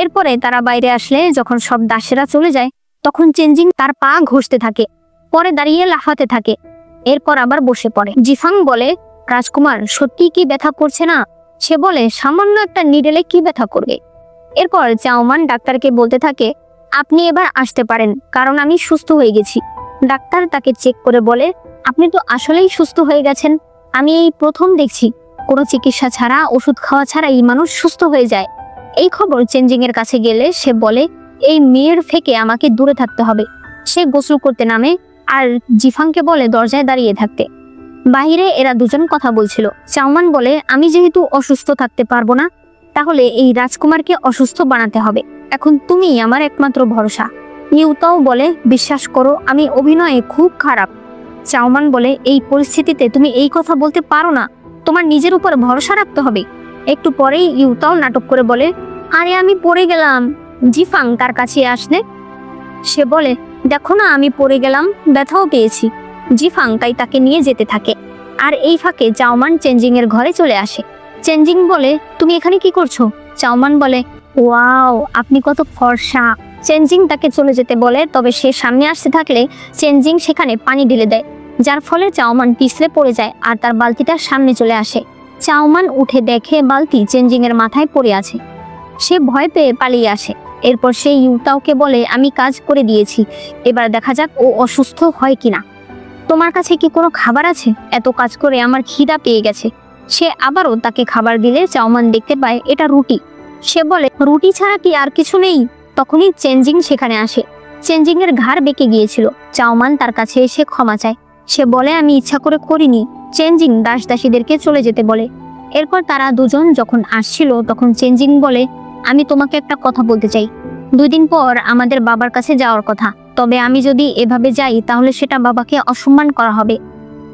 এরপরে তারা বাইরে আসলে যখন সব দাসেরা চলে যায় তখন চেঞ্জিং তার পা ঘষতে থাকে, পরে দাঁড়িয়ে লাফাতে থাকে, এরপর আবার বসে পড়ে। জিফাং বলে, রাজকুমার সত্যি কি ব্যথা করছে না? সে বলে, সামান্য একটা নিডেলে কি ব্যথা করবে? এরপর চাওমান ডাক্তারকে বলতে থাকে, আপনি এবার আসতে পারেন, কারণ আমি সুস্থ হয়ে গেছি। ডাক্তার তাকে চেক করে বলে, আপনি তো আসলেই সুস্থ হয়ে গেছেন, আমি এই প্রথম দেখছি কোনো চিকিৎসা ছাড়া, ওষুধ খাওয়া ছাড়া এই মানুষ সুস্থ হয়ে যায়। এই খবর চেঞ্জিং এর কাছে গেলে সে বলে, এই মেয়ের থেকে আমাকে দূরে থাকতে হবে। সে গোসল করতে নামে আর জিফাংকে বলে দরজায় দাঁড়িয়ে থাকতে। বাইরে এরা দুজন কথা বলছিল। চাওমান বলে, আমি যেহেতু অসুস্থ থাকতে পারবো না, তাহলে এই রাজকুমারকে অসুস্থ বানাতে হবে। এখন তুমি আমার একমাত্র ভরসা। ইউতাও বলে, বিশ্বাস করো আমি অভিনয়ে খুব খারাপ। চাওমান বলে, এই পরিস্থিতিতে তুমি এই কথা বলতে পারো না, তোমার নিজের উপর ভরসা রাখতে হবে। একটু পরেই ইউতাও নাটক করে বলে, আরে আমি পড়ে গেলাম। জিফাং তার কাছে আসলে সে বলে, দেখো না আমি পড়ে গেলাম, ব্যথাও পেয়েছি। জিফাং তাই তাকে নিয়ে যেতে থাকে। আর এই ফাঁকে চাওমান চেঞ্জিং এর ঘরে চলে আসে। চেঞ্জিং বলে, তুমি এখানে কি করছো? চাওমান বলে, ওয়াও আপনি কত ফর্সা। চেঞ্জিং তাকে চলে যেতে বলে, তবে সে সামনে আসতে থাকলে চেঞ্জিং সেখানে পানি ঢেলে দেয়, যার ফলে চাওমান পিছলে পড়ে যায় আর তার বালতিটা সামনে চলে আসে। চাওমান উঠে দেখে বালতি চেঞ্জিং এর মাথায় পড়ে আছে। সে ভয় পেয়ে পালিয়ে আসে। এরপর সে ইউতাওকে বলে, আমি কাজ করে দিয়েছি, এবার দেখা যাক ও অসুস্থ হয় কিনা। তোমার কাছে কি কোনো খাবার আছে? এত কাজ করে আমার খিদা পেয়ে গেছে। সে আবারও তাকে খাবার দিলে চাওমান দেখতে পায় এটা রুটি। সে বলে, রুটি ছাড়া কি আর কিছু নেই? তখনই চেঞ্জিং সেখানে আসে। চেঞ্জিং এর ঘাড় বেঁকে গিয়েছিল। চাওমান তার কাছে এসে ক্ষমা চায়। সে বলে, আমি ইচ্ছা করে করিনি। চেঞ্জিং দাস দাসীদেরকে চলে যেতে বলে। এরপর তারা দুজন যখন আসছিল তখন চেঞ্জিং বলে, আমি তোমাকে একটা কথা বলতে চাই। 2 দিন পর আমাদের বাবার কাছে যাওয়ার কথা, তবে আমি যদি এভাবে যাই তাহলে সেটা বাবাকে অসম্মান করা হবে।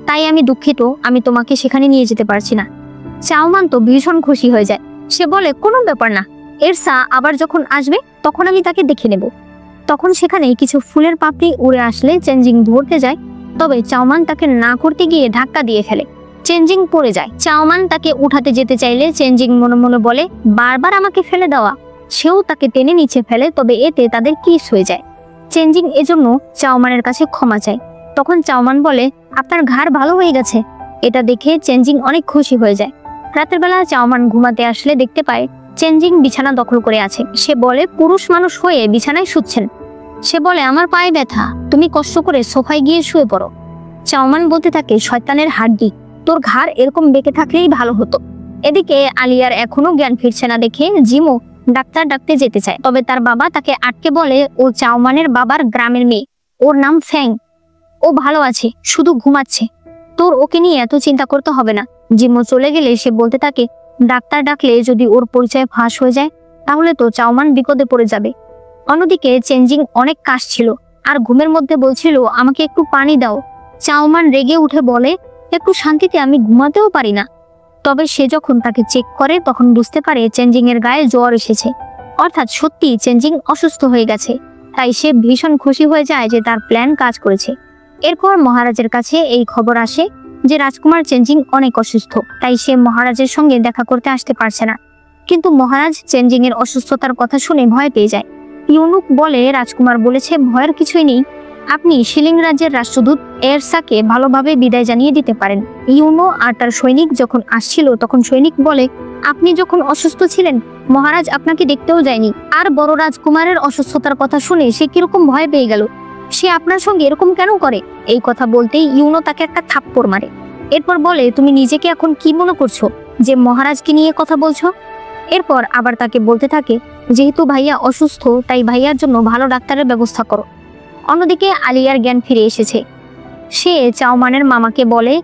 তাই আমি দুঃখিত, আমি তোমাকে সেখানে নিয়ে যেতে পারছি না। চাওমান তো ভীষণ খুশি হয়ে যায়। সে বলে, কোনো ব্যাপার না, এরসা আবার যখন আসবে তখন আমি তাকে দেখে নেব। তখন সেখানে কিছু ফুলের পাপড়ি উড়ে আসলে চেঞ্জিং ধরতে যায়, তবে চাওমান তাকে না করতে গিয়ে ধাক্কা দিয়ে ফেলে। চেঞ্জিং পড়ে যায়। চাওমান তাকে উঠাতে যেতে চাইলে চেঞ্জিং মনে মনে বলে, বারবার আমাকে ফেলে দেওয়া। সেও তাকে টেনে নিচে ফেলে, তবে এতে তাদের কিস হয়ে যায়। চেঞ্জিং এজন্য চাওমানের কাছে ক্ষমা চায়। তখন চাওমান বলে, আপনার ঘাড় ভালো হয়ে গেছে। এটা দেখে চেঞ্জিং অনেক খুশি হয়ে যায়। রাতের বেলা চাওমান ঘুমাতে আসলে দেখতে পায় চেঞ্জিং বিছানা দখল করে আছে। সে বলে, পুরুষ মানুষ হয়ে বিছানায় শুচ্ছেন। সে বলে, আমার পায়ে ব্যথা, তুমি কষ্ট করে সোফায় গিয়ে শুয়ে পড়ো। চাওমান বলতে থাকে, শয়তানের হাড্ডি, তোর ঘাড় এরকম বেঁকে থাকলেই ভালো হতো। এদিকে আলিয়ার এখনো জ্ঞান ফিরছে না দেখে জিমো ডাক্তার ডাকতে যেতে চায়, তবে তার বাবা তাকে আটকে বলে, ও চাওমানের বাবার গ্রামের মেয়ে, ওর নাম ফ্যাং, ও ভালো আছে, শুধু ঘুমাচ্ছে, তোর ওকে নিয়ে এত চিন্তা করতে হবে না। জিমো চলে গেলে সে বলতে থাকে, ডাক্তার ডাকলে যদি ওর পরিচয় ফাঁস হয়ে যায় তাহলে তো চাওমান বিপদে পড়ে যাবে। অন্যদিকে চেঞ্জিং অনেক কাশছিল আর ঘুমের মধ্যে বলছিল, আমাকে একটু পানি দাও। চাওমান রেগে উঠে বলে, একটু শান্তিতে আমি ঘুমাতেও পারি না। তবে সে যখন তাকে চেক করে তখন বুঝতে পারে চেঞ্জিং এর গায়ে জ্বর এসেছে, অর্থাৎ সত্যি চেঞ্জিং অসুস্থ হয়ে গেছে। তাই সে ভীষণ খুশি হয়ে যায় যে তার প্ল্যান কাজ করেছে। এরপর মহারাজের কাছে এই খবর আসে যে রাজকুমার চেঞ্জিং অনেক অসুস্থ, তাই সে মহারাজের সঙ্গে দেখা করতে আসতে পারছে না। কিন্তু মহারাজ চেঞ্জিং এর অসুস্থতার কথা শুনে ভয় পেয়ে যায়। ইউনুক বলে, রাজকুমার বলেছে ভয়ের কিছুই নেই, আপনি শিলিং রাজ্যের রাষ্ট্রদূত এরসাকে ভালোভাবে বিদায় জানিয়ে দিতে পারেন। ইউনো আর তার সৈনিক যখন আসছিল তখন সৈনিক বলে, আপনি যখন অসুস্থ ছিলেন মহারাজ আপনাকে দেখতেও যায়নি, আর বড় রাজকুমারের অসুস্থতার কথা শুনে সে কিরকম ভয় পেয়ে গেল, সে আপনার সঙ্গে এরকম কেন করে? এই কথা বলতেই ইউনো তাকে একটা থাপ্পড় মারে। এরপর বলে, তুমি নিজেকে এখন কি মনে করছো যে মহারাজকে নিয়ে কথা বলছো? এরপর আবার তাকে বলতে থাকে, যেহেতু ভাইয়া অসুস্থ তাই ভাইয়ার জন্য ভালো ডাক্তারের ব্যবস্থা করো। অন্যদিকে আলিয়ার জ্ঞান ফিরে এসেছে। সে চাওমানের মামাকে বলে,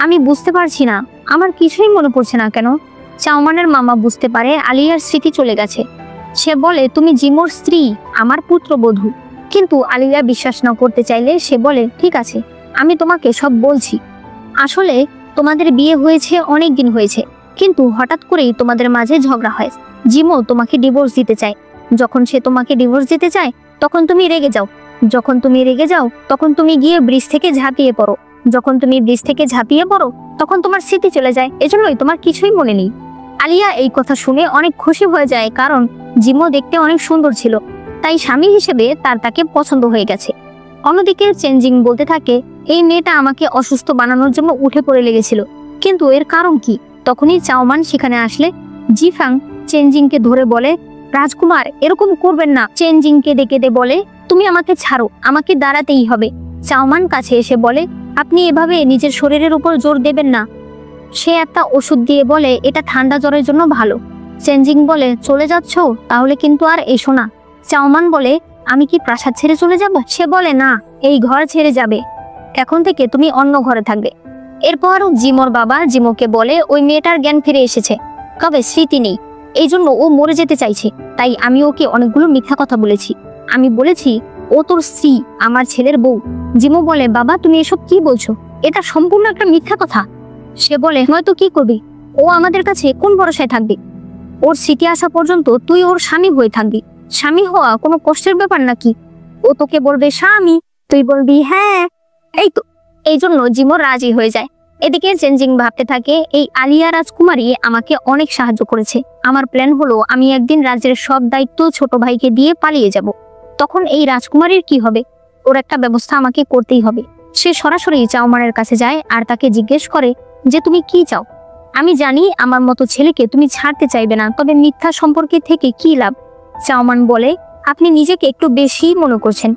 আমি বুঝতে পারছি না, আমার কিছুই মনে পড়ছে না কেন। চাওমানের মামা বুঝতে পারে আলিয়ার স্মৃতি চলে গেছে। সে বলে, তুমি জিমোর স্ত্রী, আমার পুত্রবধূ। কিন্তু আলিয়া বিশ্বাস না করতে চাইলে সে বলে, ঠিক আছে, আমি তোমাকে সব বলছি। আসলে তোমাদের বিয়ে হয়েছে অনেক দিন হয়েছে, কিন্তু হঠাৎ করেই তোমাদের মাঝে ঝগড়া হয়। জিমো তোমাকে ডিভোর্স দিতে চায়। যখন সে তোমাকে ডিভোর্স দিতে চায় তখন তুমি রেগে যাও। যখন তুমি রেগে যাও তখন তুমি গিয়ে ব্রিজ থেকে ঝাঁপিয়ে পড়ো। যখন তুমি ব্রিজ থেকে ঝাঁপিয়ে পড়ো তখন তোমার স্মৃতি চলে যায়, এজন্যই তোমার কিছুই মনে নেই। আলিয়া এই কথা শুনে অনেক খুশি হয়ে যায়, কারণ জিমো দেখতে অনেক সুন্দর ছিল, তাই স্বামী হিসেবে তাকে পছন্দ হয়ে গেছে। অন্যদিকে চেঞ্জিং বলতে থাকে, এই মেয়েটা আমাকে অসুস্থ বানানোর জন্য উঠে পড়ে লেগেছিল, কিন্তু এর কারণ কি? তখনই চাওমান সেখানে আসলে জিফাং চেঞ্জিংকে ধরে বলে, রাজকুমার এরকম করবেন না। চেঞ্জিংকে ডেকে বলে, তুমি আমাকে ছাড়ো, আমাকে দাঁড়াতেই হবে। চাওমান কাছে এসে বলে, আপনি এভাবে নিজের শরীরের উপর জোর দেবেন না। সে একটা ওষুধ দিয়ে বলে, এটা ঠান্ডা জ্বরের জন্য ভালো। চেঞ্জিং বলে, চলে যাচ্ছ? তাহলে কিন্তু আর এসো না। চাওমান বলে, আমি কি প্রাসাদ ছেড়ে চলে যাব? সে বলে, না, এই ঘর ছেড়ে যাবে, এখন থেকে তুমি অন্য ঘরে থাকবে। এরপর জিমোর বাবা জিমোকে বলে, ওই মেয়েটার জ্ঞান ফিরে এসেছে, তবে স্মৃতি নেই, এই জন্য ও মরে যেতে চাইছে। তাই আমি ওকে অনেকগুলো মিথ্যা কথা বলেছি। আমি বলেছি ও ও তোর স্ত্রী, আমার ছেলের বউ। জিমো বলে, বাবা তুমি এসব কি বলছো? এটা সম্পূর্ণ একটা মিথ্যা কথা। সে বলে, নয়তো কি করবি? ও আমাদের কাছে কোন ভরসায় থাকবে? ওর স্মৃতি আসা পর্যন্ত তুই ওর স্বামী হয়ে থাকবি। স্বামী হওয়া কোনো কষ্টের ব্যাপার নাকি? ও তোকে বলবে স্বামী, তুই বলবি হ্যাঁ। এই তো, এই জন্য জিমো রাজি হয়ে যায়। এদিকে চেঞ্জিং ভাবতে থাকে, এই আলিয়া রাজকুমারী আমাকে অনেক সাহায্য করেছে। আমার প্ল্যান হলো আমি একদিন রাজ্যের সব দায়িত্ব ছোট ভাইকে দিয়ে পালিয়ে যাব। তখন এই রাজকুমারীর কি হবে? ওর একটা ব্যবস্থা আমাকে করতেই হবে। সে সরাসরি চাওমানের কাছে যায় আর তাকে জিজ্ঞেস করে যে তুমি কি চাও? আমি জানি আমার মতো ছেলেকে তুমি ছাড়তে চাইবে না, তবে মিথ্যা সম্পর্কে থেকে কি লাভ? চাওমান বলে, আপনি নিজেকে একটু বেশি মনে করছেন।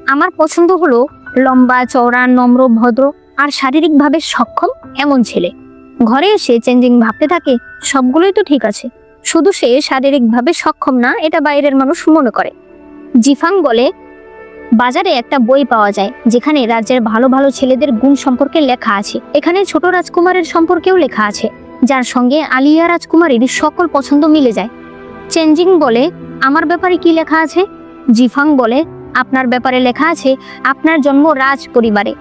আমার পছন্দ হলো লম্বা চওড়া, নম্র, ভদ্র আর শারীরিকভাবে সক্ষম এমন ছেলে। ঘরে এসে চেঞ্জিং ভাবতে থাকে, সবগুলোই তো ঠিক আছে, শুধু সে শারীরিকভাবে সক্ষম না, এটা বাইরের মানুষ মনে করে। জিফাং বলে, বাজারে একটা বই পাওয়া যায় যেখানে রাজ্যের ভালো ভালো ছেলেদের গুণ সম্পর্কে লেখা আছে। এখানে ছোট রাজকুমারের সম্পর্কেও লেখা আছে, যার সঙ্গে আলিয়া রাজকুমারীর সকল পছন্দ মিলে যায়। চেঞ্জিং বলে, আমার ব্যাপারে কি লেখা আছে? জিফাং বলে, আপনার ব্যাপারে লেখা আছে আপনার জন্ম রাজ পরিবারে।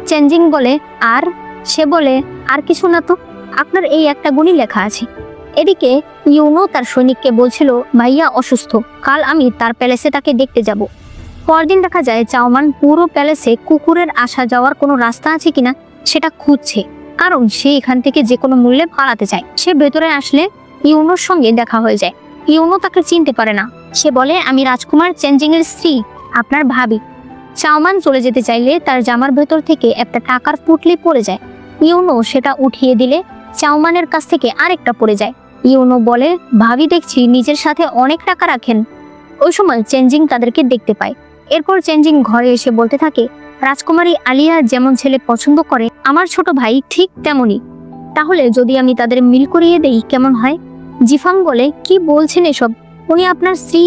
চেঞ্জিং বলে, আর? সে বলে, আর কিছু না তো, আপনার এই একটা গুণই লেখা আছে। এদিকে ইউনো তার সৈনিককে বলছিল, ভাইয়া অসুস্থ, কাল আমি তার প্যালেসে তাকে দেখতে যাব। পরদিন দেখা যায় চাওমান পুরো প্যালেসে কুকুরের আসা যাওয়ার কোনো রাস্তা আছে কিনা সেটা খুঁজছে, কারণ সে এখান থেকে যে কোনো মূল্যে পালাতে চায়। সে ভেতরে আসলে ইউনোর সঙ্গে দেখা হয়ে যায়। ইউনো তাকে চিনতে পারে না। সে বলে, আমি রাজকুমার চেঞ্জিং এর স্ত্রী, আপনার ভাবি। চাওমান চলে যেতে চাইলে তার জামার ভেতর থেকে একটা টাকার পুটলি পড়ে যায়। ইউনো সেটা উঠিয়ে দিলে চাওমানের কাছ থেকে আরেকটা পড়ে যায়। ইউনো বলে, ভাবি দেখছি নিজের সাথে অনেক টাকা রাখেন। ওই সময় চেঞ্জিং তাদেরকে দেখতে পায়। এরপর চেঞ্জিং ঘরে এসে বলতে থাকে, রাজকুমারী আলিয়া যেমন ছেলে পছন্দ করে আমার ছোট ভাই ঠিক তেমনই। তাহলে যদি আমি তাদের মিল করিয়ে দেই কেমন হয়? জিফাং বলে, কি বলছেন এসব? উনি আপনার স্ত্রী।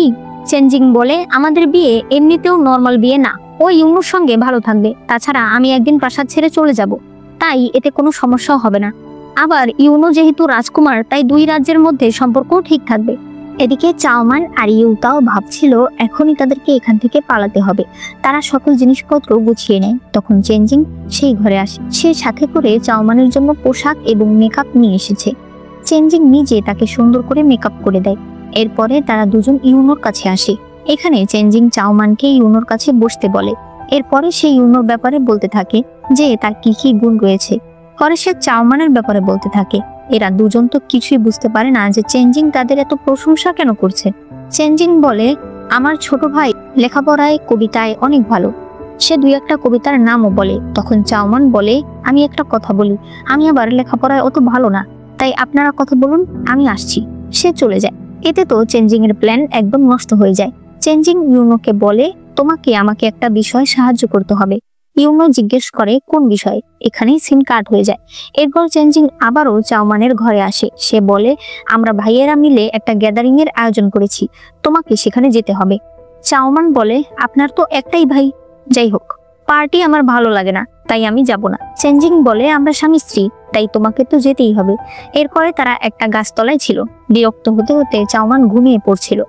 চেঞ্জিং বলে, আমাদের বিয়ে এমনিতেও নর্মাল বিয়ে না, ও ইউনোর সঙ্গে ভালো থাকবে। তাছাড়া আমি একদিন প্রাসাদ ছেড়ে চলে যাব, তাই এতে কোনো সমস্যাও হবে না। আবার ইউনো যেহেতু রাজকুমার, তাই দুই রাজ্যের মধ্যে সম্পর্কও ঠিক থাকবে। এদিকে চাওমান আর ইউতাও ভাবছিল এখনই তাদেরকে এখান থেকে পালাতে হবে। তারা সকল জিনিসপত্র গুছিয়ে নেয়। তখন চেঞ্জিং সেই ঘরে আসে। সে সাথে করে চাওমানের জন্য পোশাক এবং মেকআপ নিয়ে এসেছে। চেঞ্জিং নিজে তাকে সুন্দর করে মেকআপ করে দেয়। এরপরে তারা দুজন ইউনোর কাছে আসে। এখানে চেঞ্জিং চাওমানকে ইউনোর কাছে বসতে বলে। এরপরে সে ইউনোর ব্যাপারে বলতে থাকে যে তার কি কি গুণ রয়েছে। পরে সে চাওমানের ব্যাপারে বলতে থাকে। এরা দুজন তো কিছুই বুঝতে পারে না যে চেঞ্জিং তাদের এত প্রশংসা কেন করছে। চেঞ্জিং বলে, আমার ছোট ভাই লেখাপড়ায় কবিতায় অনেক ভালো, সে দুই একটা কবিতার নামও বলে। তখন চাওমান বলে, আমি একটা কথা বলি, আমি আবার লেখাপড়ায় অত ভালো না, তাই আপনারা কথা বলুন, আমি আসছি। সে চলে যায়। এতে তো চেঞ্জিং এর প্ল্যান একদম নষ্ট হয়ে যায়। চেঞ্জিং ইউনোকে বলে, তোমাকে আমাকে একটা বিষয়ে সাহায্য করতে হবে। ইউনো জিজ্ঞেস করে, কোন বিষয়? এখানেই সিন কাট হয়ে যায়। এরপর চেঞ্জিং আবারও চাওমানের ঘরে আসে। সে বলে, আমরা ভাইয়েরা মিলে একটা গ্যাদারিং এর আয়োজন করেছি, তোমাকে সেখানে যেতে হবে। চাওমান বলে, আপনার তো একটাই ভাই, যাই হোক, পার্টি আমার ভালো লাগে না, তাই আমি যাব না। চেঞ্জিং বলে, আমরা স্বামী স্ত্রী, তাই তোমাকে তো যেতেই হবে। এরপরে তারা একটা গাছতলায় ছিল। বিরক্ত হতে হতে চাওমান ঘুমিয়ে পড়ছিল।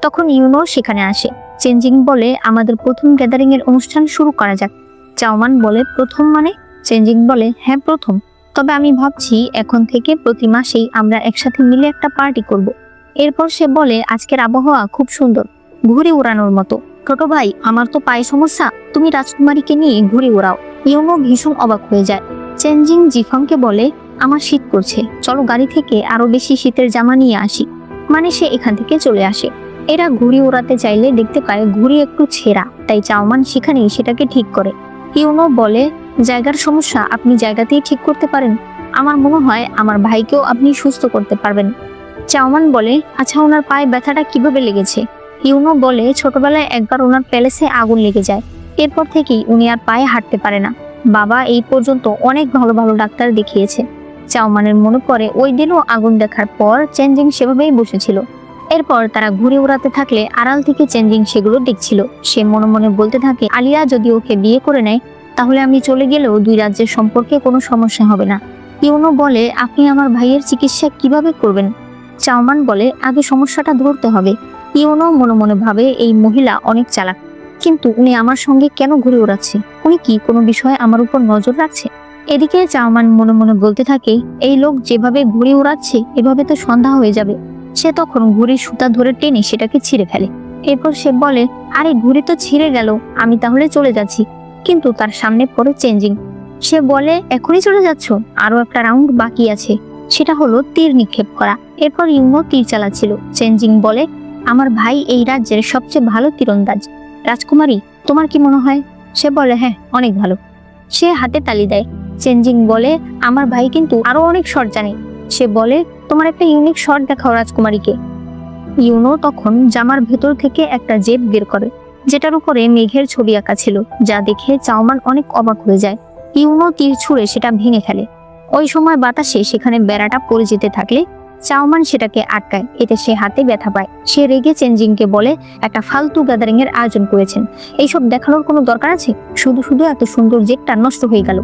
তখন ইউনো সেখানে আসে। চেঞ্জিং বলে, আমাদের প্রথম গ্যাদারিং এর অনুষ্ঠান শুরু করা যাক। চাওমান বলে, প্রথম মানে? চেঞ্জিং বলে, হ্যাঁ প্রথম, তবে আমি ভাবছি এখন থেকে প্রতি মাসেই আমরা একসাথে মিলে একটা পার্টি করব। এরপর সে বলে, আজকের আবহাওয়া খুব সুন্দর, ঘুরে উড়ানোর মতো। ছোট ভাই, আমার তো পায়ে সমস্যা, তুমি রাজকুমারীকে নিয়ে ঘুরে উড়াও। ইউনো ভীষণ অবাক হয়ে যায়। চেঞ্জিং জিফাংকে বলে, আমার শীত করছে, চলো গাড়ি থেকে আরো বেশি শীতের জামা নিয়ে আসি। মানে সে এখান থেকে চলে আসে। এরা ঘুড়ি উড়াতে চাইলে দেখতে পায় ঘুড়ি একটু ছেঁড়া, তাই চাওমান সেখানেই সেটাকে ঠিক করে। ইউনো বলে, জায়গার সমস্যা আপনি জায়গাতেই ঠিক করতে পারেন, আমার মনে হয় আমার ভাইকেও আপনি সুস্থ করতে পারবেন। চাওমান বলে, আচ্ছা ওনার পায়ে ব্যথাটা কিভাবে লেগেছে? ইউনো বলে, ছোটবেলায় একবার ওনার প্যালেসে আগুন লেগে যায়, এরপর থেকেই উনি আর পায়ে হাঁটতে পারে না। বাবা এই পর্যন্ত অনেক ভালো ভালো ডাক্তার দেখিয়েছে। চাওমানের মনে পড়ে ওই দিনও আগুন দেখার পর চেঞ্জিং সেভাবেই বসেছিল। এরপর তারা ঘুরে উড়াতে থাকলে আড়াল থেকে চেঞ্জিং সেগুলো দেখছিল। সে মনে মনে বলতে থাকে, আলিয়া যদি ওকে বিয়ে করে নেয় তাহলে আমি চলে গেলেও দুই রাজ্যের সম্পর্কে কোনো সমস্যা হবে না। ইউনো বলে, আপনি আমার ভাইয়ের চিকিৎসা কিভাবে করবেন? চাওমান বলে, আগে সমস্যাটা ধরতে হবে। ইউনো মনে মনে ভাবে এই মহিলা অনেক চালাক, কিন্তু উনি আমার সঙ্গে কেন ঘুরে ওড়াচ্ছে? উনি কি কোনো বিষয়ে আমার উপর নজর রাখছে? এদিকে চাওমান মনে মনে বলতে থাকে, এই লোক যেভাবে ঘুরে ওড়াচ্ছে এভাবে তো সন্ধ্যা হয়ে যাবে। সে তখন ঘুড়ির সুতা ধরে টেনে সেটাকে ছিঁড়ে ফেলে। এরপর সে বলে, আরে ঘুড়ি তো ছিঁড়ে গেল, আমি তাহলে চলে যাচ্ছি। কিন্তু তার সামনে পড়ে চেঞ্জিং। সে বলে, এখনই চলে যাচ্ছ? আরো একটা রাউন্ড বাকি আছে, সেটা হলো তীর নিক্ষেপ করা। এরপর ইউনো তীর চালাচ্ছিল। চেঞ্জিং বলে, আমার ভাই এই রাজ্যের সবচেয়ে ভালো তীরন্দাজ। রাজকুমারী, তোমার কি মনে হয়? সে বলে, হ্যাঁ, অনেক ভালো। সে হাতে তালি দেয়। চেঞ্জিং বলে, আমার ভাই কিন্তু আরো অনেক শট জানে। সে বলে, তোমার একটা ইউনিক শট দেখাও রাজকুমারীকে। ইউনো তখন জামার ভেতর থেকে একটা জেট বের করে, যেটার উপরে মেঘের ছবি আঁকা ছিল, যা দেখে চাওমান অনেক অবাক হয়ে যায়। ইউনো তীর ছুঁড়ে সেটা ভেঙে ফেলে। ওই সময় বাতাসে সেখানে বেড়াটা পড়ে যেতে থাকলে চাওমান সেটাকে আটকায়, এতে সে হাতে ব্যথা পায়। সে রেগে চেঞ্জিংকে বলে, একটা ফালতু গ্যাদারিং এর আয়োজন করেছেন, এইসব দেখানোর কোনো দরকার আছে? শুধু শুধু এত সুন্দর জেটটা নষ্ট হয়ে গেল।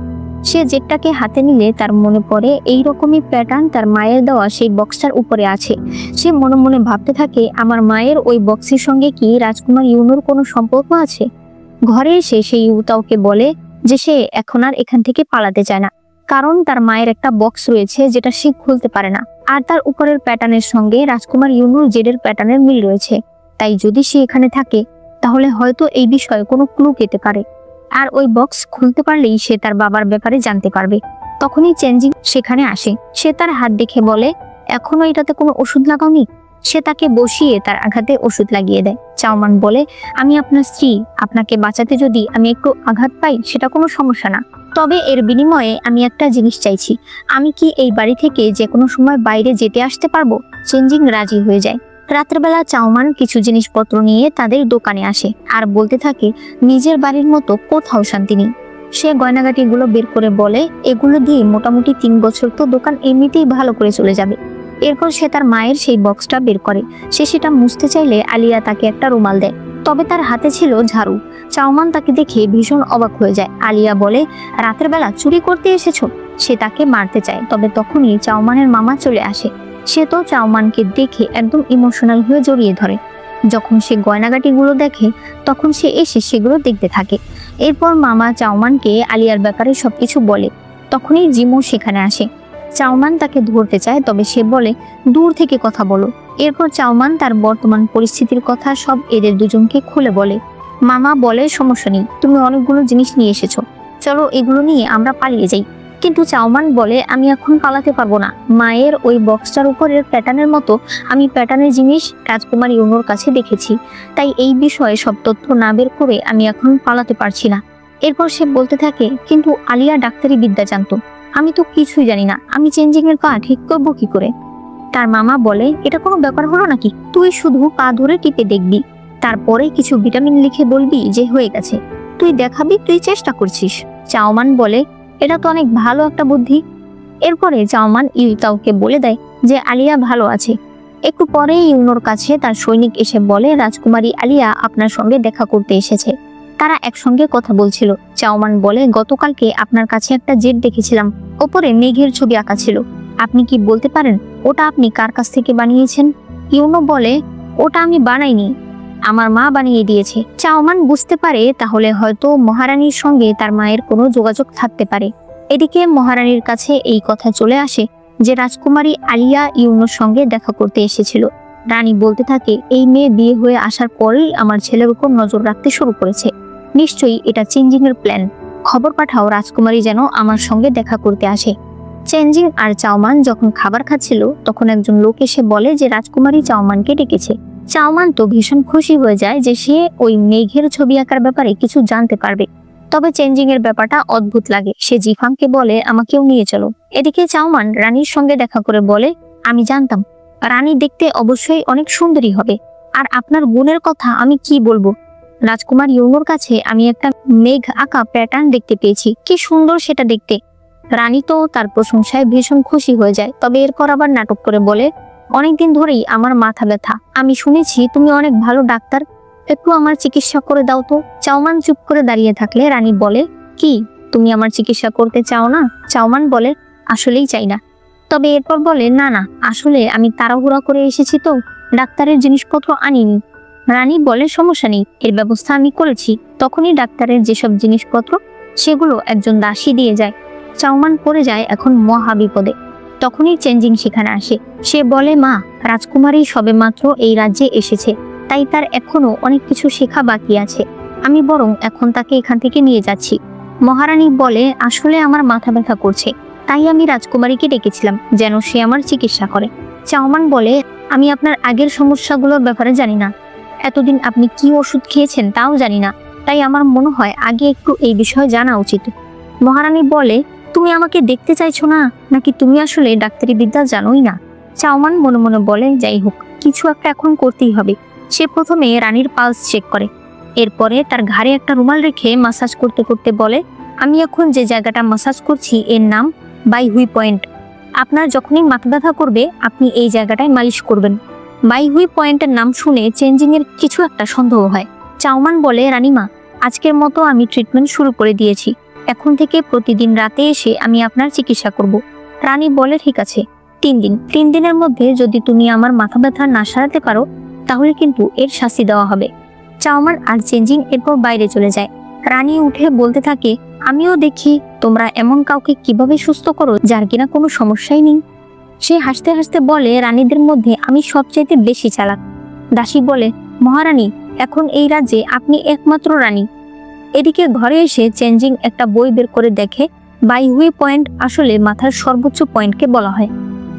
সে জেটটাকে হাতে নিলে তার মনে পড়ে এই রকমই প্যাটার্ন তার মায়ের দেওয়া সেই বক্সটার উপরে আছে। সে মনে মনে ভাবতে থাকে, আমার মায়ের ওই বক্সের সঙ্গে কি রাজকুমার ইউনোর কোনো সম্পর্ক আছে? ঘরে এসে সেই ইউতাওকে বলে যে সে এখন আর এখান থেকে পালাতে চায় না, কারণ তার মায়ের একটা বক্স রয়েছে যেটা সে খুলতে পারে না, আর তার উপরের প্যাটার্নের সঙ্গে রাজকুমার ইউনুর জেডের প্যাটার্নের মিল রয়েছে। তাই যদি সে এখানে থাকে তাহলে হয়তো এই বিষয়ে কোনো ক্লু পেতে পারে, আর ওই বক্স খুলতে পারলেই সে তার বাবার ব্যাপারে জানতে পারবে। তখনই চেঞ্জিং সেখানে আসে। সে তার হাত দেখে বলে, এখনো এটাতে কোনো ওষুধ লাগাওনি? সে তাকে বসিয়ে তার আঘাতে ওষুধ লাগিয়ে দেয়। চাওমান বলে, আমি আপনার স্ত্রী, আপনাকে বাঁচাতে যদি আমি একটু আঘাত পাই সেটা কোনো সমস্যা না, তবে এর বিনিময়ে আমি একটা জিনিস চাইছি, আমি কি এই বাড়ি থেকে যে কোনো সময় বাইরে যেতে আসতে পারবো? চেঞ্জিং রাজি হয়ে যায়। রাত্রেবেলা চাওমান কিছু জিনিসপত্র নিয়ে তাদের দোকানে আসে আর বলতে থাকে, নিজের বাড়ির মতো কোথাও শান্তি নেই। সে গয়নাগাটিগুলো বের করে বলে, এগুলো দিয়ে মোটামুটি 3 বছর তো দোকান এমনিতেই ভালো করে চলে যাবে। এরপর সে তার মায়ের সেই বক্সটা বের করে। সে সেটা মুছতে চাইলে আলিয়া তাকে একটা রুমাল দেয়, তবে তার হাতে ছিল ঝাড়ু। চাওমান তাকে দেখে ভীষণ অবাক হয়ে যায়। আলিয়া বলে, রাতের বেলা চুরি করতে এসেছো? সে তাকে মারতে চায়, তবে তখনই চাওমানের মামা চলে আসে। সে তো চাওমানকে দেখে একদম ইমোশনাল হয়ে জড়িয়ে ধরে। যখন সে গয়নাগাটিগুলো দেখে তখন সে এসে সেগুলো দেখতে থাকে। এরপর মামা চাওমানকে আলিয়ার ব্যাপারে সবকিছু বলে। তখনই জিমো সেখানে আসে। চাওমান তাকে ধরতে চায়, তবে সে বলে, দূর থেকে কথা বলো। এরপর চাওমান তার বর্তমান পরিস্থিতির কথা সব এদের দুজনকে খুলে বলে। মামা বলে, সমস্যা নেই, তুমি অনেকগুলো জিনিস নিয়ে এসেছো, চলো এগুলো নিয়ে আমরা পালিয়ে যাই। কিন্তু চাওমান বলে, আমি এখন পালাতে পারবো না। মায়ের ওই বক্সটার উপরের প্যাটার্নের মতো আমি প্যাটার্নের জিনিস রাজকুমার ইউনোর কাছে দেখেছি, তাই এই বিষয়ে সব তথ্য না বের করে আমি এখন পালাতে পারছি না। এরপর সে বলতে থাকে, কিন্তু আলিয়া ডাক্তারি বিদ্যা জানতো, আমি তো কিছুই জানি না, আমি চেঞ্জিং এর পা ঠিক করবো কি করে? তার মামা বলে, এটা কোনো ব্যাপার হলো নাকি, তুই শুধু পা ধরে টিপে দেখবি, তারপরে কিছু ভিটামিন লিখে বলবি যে হয়ে গেছে, তুই দেখাবি তুই চেষ্টা করছিস। চাওমান বলে, এটা তো অনেক ভালো একটা বুদ্ধি। এরপরে চাওমান ইউতাওকে বলে দেয় যে আলিয়া ভালো আছে। একটু পরে ইউনোর কাছে তার সৈনিক এসে বলে, রাজকুমারী আলিয়া আপনার সঙ্গে দেখা করতে এসেছে। তারা একসঙ্গে কথা বলছিল। চাওমান বলে, গতকালকে আপনার কাছে একটা জেট দেখেছিলাম, ওপরে মেঘের ছবি আঁকা ছিল, আপনি কি বলতে পারেন ওটা আপনি কার কাছ থেকে বানিয়েছেন? ইউনো বলে, ওটা আমি বানাইনি, আমার মা বানিয়ে দিয়েছে। চাওমান বুঝতে পারে তাহলে হয়তো মহারানীর সঙ্গে তার মায়ের কোনো যোগাযোগ থাকতে পারে। এদিকে মহারানীর কাছে এই কথা চলে আসে যে রাজকুমারী আলিয়া ইউনোর সঙ্গে দেখা করতে এসেছিল। রানী বলতে থাকে, এই মেয়ে বিয়ে হয়ে আসার পরেই আমার ছেলের উপর নজর রাখতে শুরু করেছে, নিশ্চয়ই এটা চেঞ্জিং এর প্ল্যান। খবর পাঠাও রাজকুমারী যেন আমার সঙ্গে দেখা করতে আসে। চেঞ্জিং আর চাওমান যখন খাবার খাচ্ছিল তখন একজন লোক এসে বলে যে রাজকুমারী চাওমানকে ডেকেছে। চাওমান তো ভীষণ খুশি হয়ে যায় যে সে ওই মেঘের ছবি আঁকার ব্যাপারে কিছু জানতে পারবে। তবে চেঞ্জিং এর ব্যাপারটা অদ্ভুত লাগে। সে জিফাংকে বলে, আমাকেও নিয়ে চলো। এদিকে চাওমান রানীর সঙ্গে দেখা করে বলে, আমি জানতাম রানী দেখতে অবশ্যই অনেক সুন্দরী হবে, আর আপনার গুণের কথা আমি কি বলবো। রাজকুমার ইউনোর কাছে আমি একটা মেঘ আঁকা প্যাটার্ন দেখতে পেয়েছি, কি সুন্দর সেটা দেখতে। রানী তো তার প্রশংসায় ভীষণ খুশি হয়ে যায়, তবে এরপর আবার নাটক করে বলে, অনেকদিন ধরেই আমার মাথা ব্যথা, আমি শুনেছি তুমি অনেক ভালো ডাক্তার, একটু আমার চিকিৎসা করে দাও তো। চাওমান চুপ করে দাঁড়িয়ে থাকলে রানী বলে, কি তুমি আমার চিকিৎসা করতে চাও না? চাওমান বলে, আসলেই চাই না। তবে এরপর বলে, না না, আসলে আমি তাড়াহুড়া করে এসেছি তো, ডাক্তারের জিনিসপত্র আনিনি। রানী বলে সমস্যা নেই, এর ব্যবস্থা আমি করেছি। তখনই ডাক্তারের যেসব জিনিসপত্র সেগুলো একজন দাসী দিয়ে যায়। চাউমান পড়ে যায় এখন মহা বিপদে। তখনই চেঞ্জিং সেখানে আসে। সে বলে, মা, রাজকুমারী সবেমাত্র এই রাজ্যে এসেছে, তাই তার এখনো অনেক কিছু শেখা বাকি আছে। আমি বরং এখন তাকে এখান থেকে নিয়ে যাচ্ছি। মহারানী বলে, আসলে আমার মাথা ব্যথা করছে, তাই আমি রাজকুমারীকে ডেকেছিলাম যেন সে আমার চিকিৎসা করে। চাউমান বলে, আমি আপনার আগের সমস্যাগুলোর ব্যাপারে জানি না, এতদিন আপনি কি ওষুধ খেয়েছেন তাও জানি না, তাই আমার মনে হয় আগে একটু এই বিষয়ে জানা উচিত। মহারানী বলে, তুমি আমাকে দেখতে চাইছো না, নাকি তুমি আসলে ডাক্তারি বিদ্যা জানোই না? চাউমান মনে মনে বলে, যাই হোক, কিছু একটা এখন করতেই হবে। সে প্রথমে রানীর পালস চেক করে, এরপরে তার ঘাড়ে একটা রুমাল রেখে মাসাজ করতে করতে বলে, আমি এখন যে জায়গাটা মাসাজ করছি এর নাম বাইহুই পয়েন্ট। আপনার যখনই মাথা ব্যথা করবে আপনি এই জায়গাটায় মালিশ করবেন। বাইহুই পয়েন্টের নাম শুনে চেঞ্জিং এর কিছু একটা সন্দেহ হয়। চাউমান বলে, রানীমা, আজকের মতো আমি ট্রিটমেন্ট শুরু করে দিয়েছি, এখন থেকে প্রতিদিন রাতে এসে আমি আপনার চিকিৎসা করব। রানী বলে, ঠিক আছে, 3 দিনের মধ্যে যদি তুমি আমার মাথা ব্যথা না সারাতে পারো তাহলে কিন্তু এর শাস্তি দেওয়া হবে। চাউমান আর চেঞ্জিং এরপর বাইরে চলে যায়। রানী উঠে বলতে থাকে, আমিও দেখি তোমরা এমন কাউকে কিভাবে সুস্থ করো যার কিনা কোনো সমস্যাই নেই। সে হাসতে হাসতে বলে, রানীদের মধ্যে আমি সবচাইতে বেশি চালাক। দাসী বলে, মহারানী, এখন এই রাজ্যে আপনি একমাত্র রানী। এদিকে ঘরে এসে চেঞ্জিং একটা বই বের করে দেখে বাইহুই পয়েন্ট আসলে মাথার সর্বোচ্চ পয়েন্টকে বলা হয়।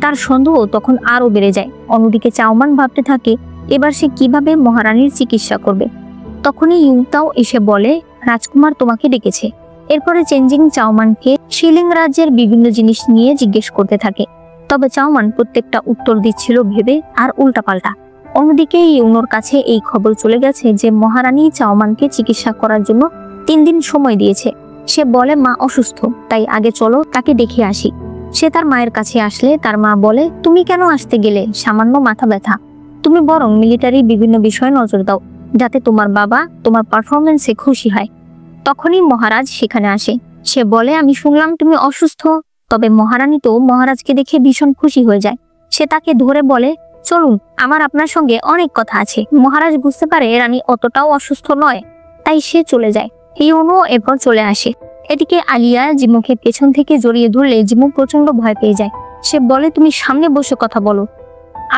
তার সন্দেহ তখন আরো বেড়ে যায়। অন্যদিকে চাউমান ভাবতে থাকে এবার সে কিভাবে মহারানীর চিকিৎসা করবে। তখনই ইউতাও এসে বলে, রাজকুমার তোমাকে ডেকেছে। এরপরে চেঞ্জিং চাউমানকে শিলিং রাজ্যের বিভিন্ন জিনিস নিয়ে জিজ্ঞেস করতে থাকে, তবে চাউমান প্রত্যেকটা উত্তর দিচ্ছিল ভেবে আর উল্টাপাল্টা। অন্যদিকে ইউনোর কাছে এই খবর চলে গেছে যে মহারানী চাউমানকে চিকিৎসা করার জন্য 3 দিন সময় দিয়েছে। সে বলে, মা অসুস্থ, তাই আগে চলো তাকে দেখে আসি। সে তার মায়ের কাছে আসলে তার মা বলে, তুমি কেন আসতে গেলে? সামান্য মাথা ব্যথা, তুমি বরং মিলিটারি বিভিন্ন বিষয়ে নজর দাও, যাতে তোমার বাবা তোমার পারফরমেন্সে খুশি হয়। তখনই মহারাজ সেখানে আসে। সে বলে, আমি শুনলাম তুমি অসুস্থ। তবে মহারানী তো মহারাজকে দেখে ভীষণ খুশি হয়ে যায়। সে তাকে ধরে বলে, চলুন, আমার আপনার সঙ্গে অনেক কথা আছে। মহারাজ বুঝতে পারে রানী অতটাও অসুস্থ নয়, তাই সে চলে যায়। ইউনো এরপর চলে আসে। এদিকে আলিয়া জিমুকে পেছন থেকে জড়িয়ে ধরলে জিমু প্রচন্ড ভয় পেয়ে যায়। সে বলে, তুমি সামনে বসে কথা বলো।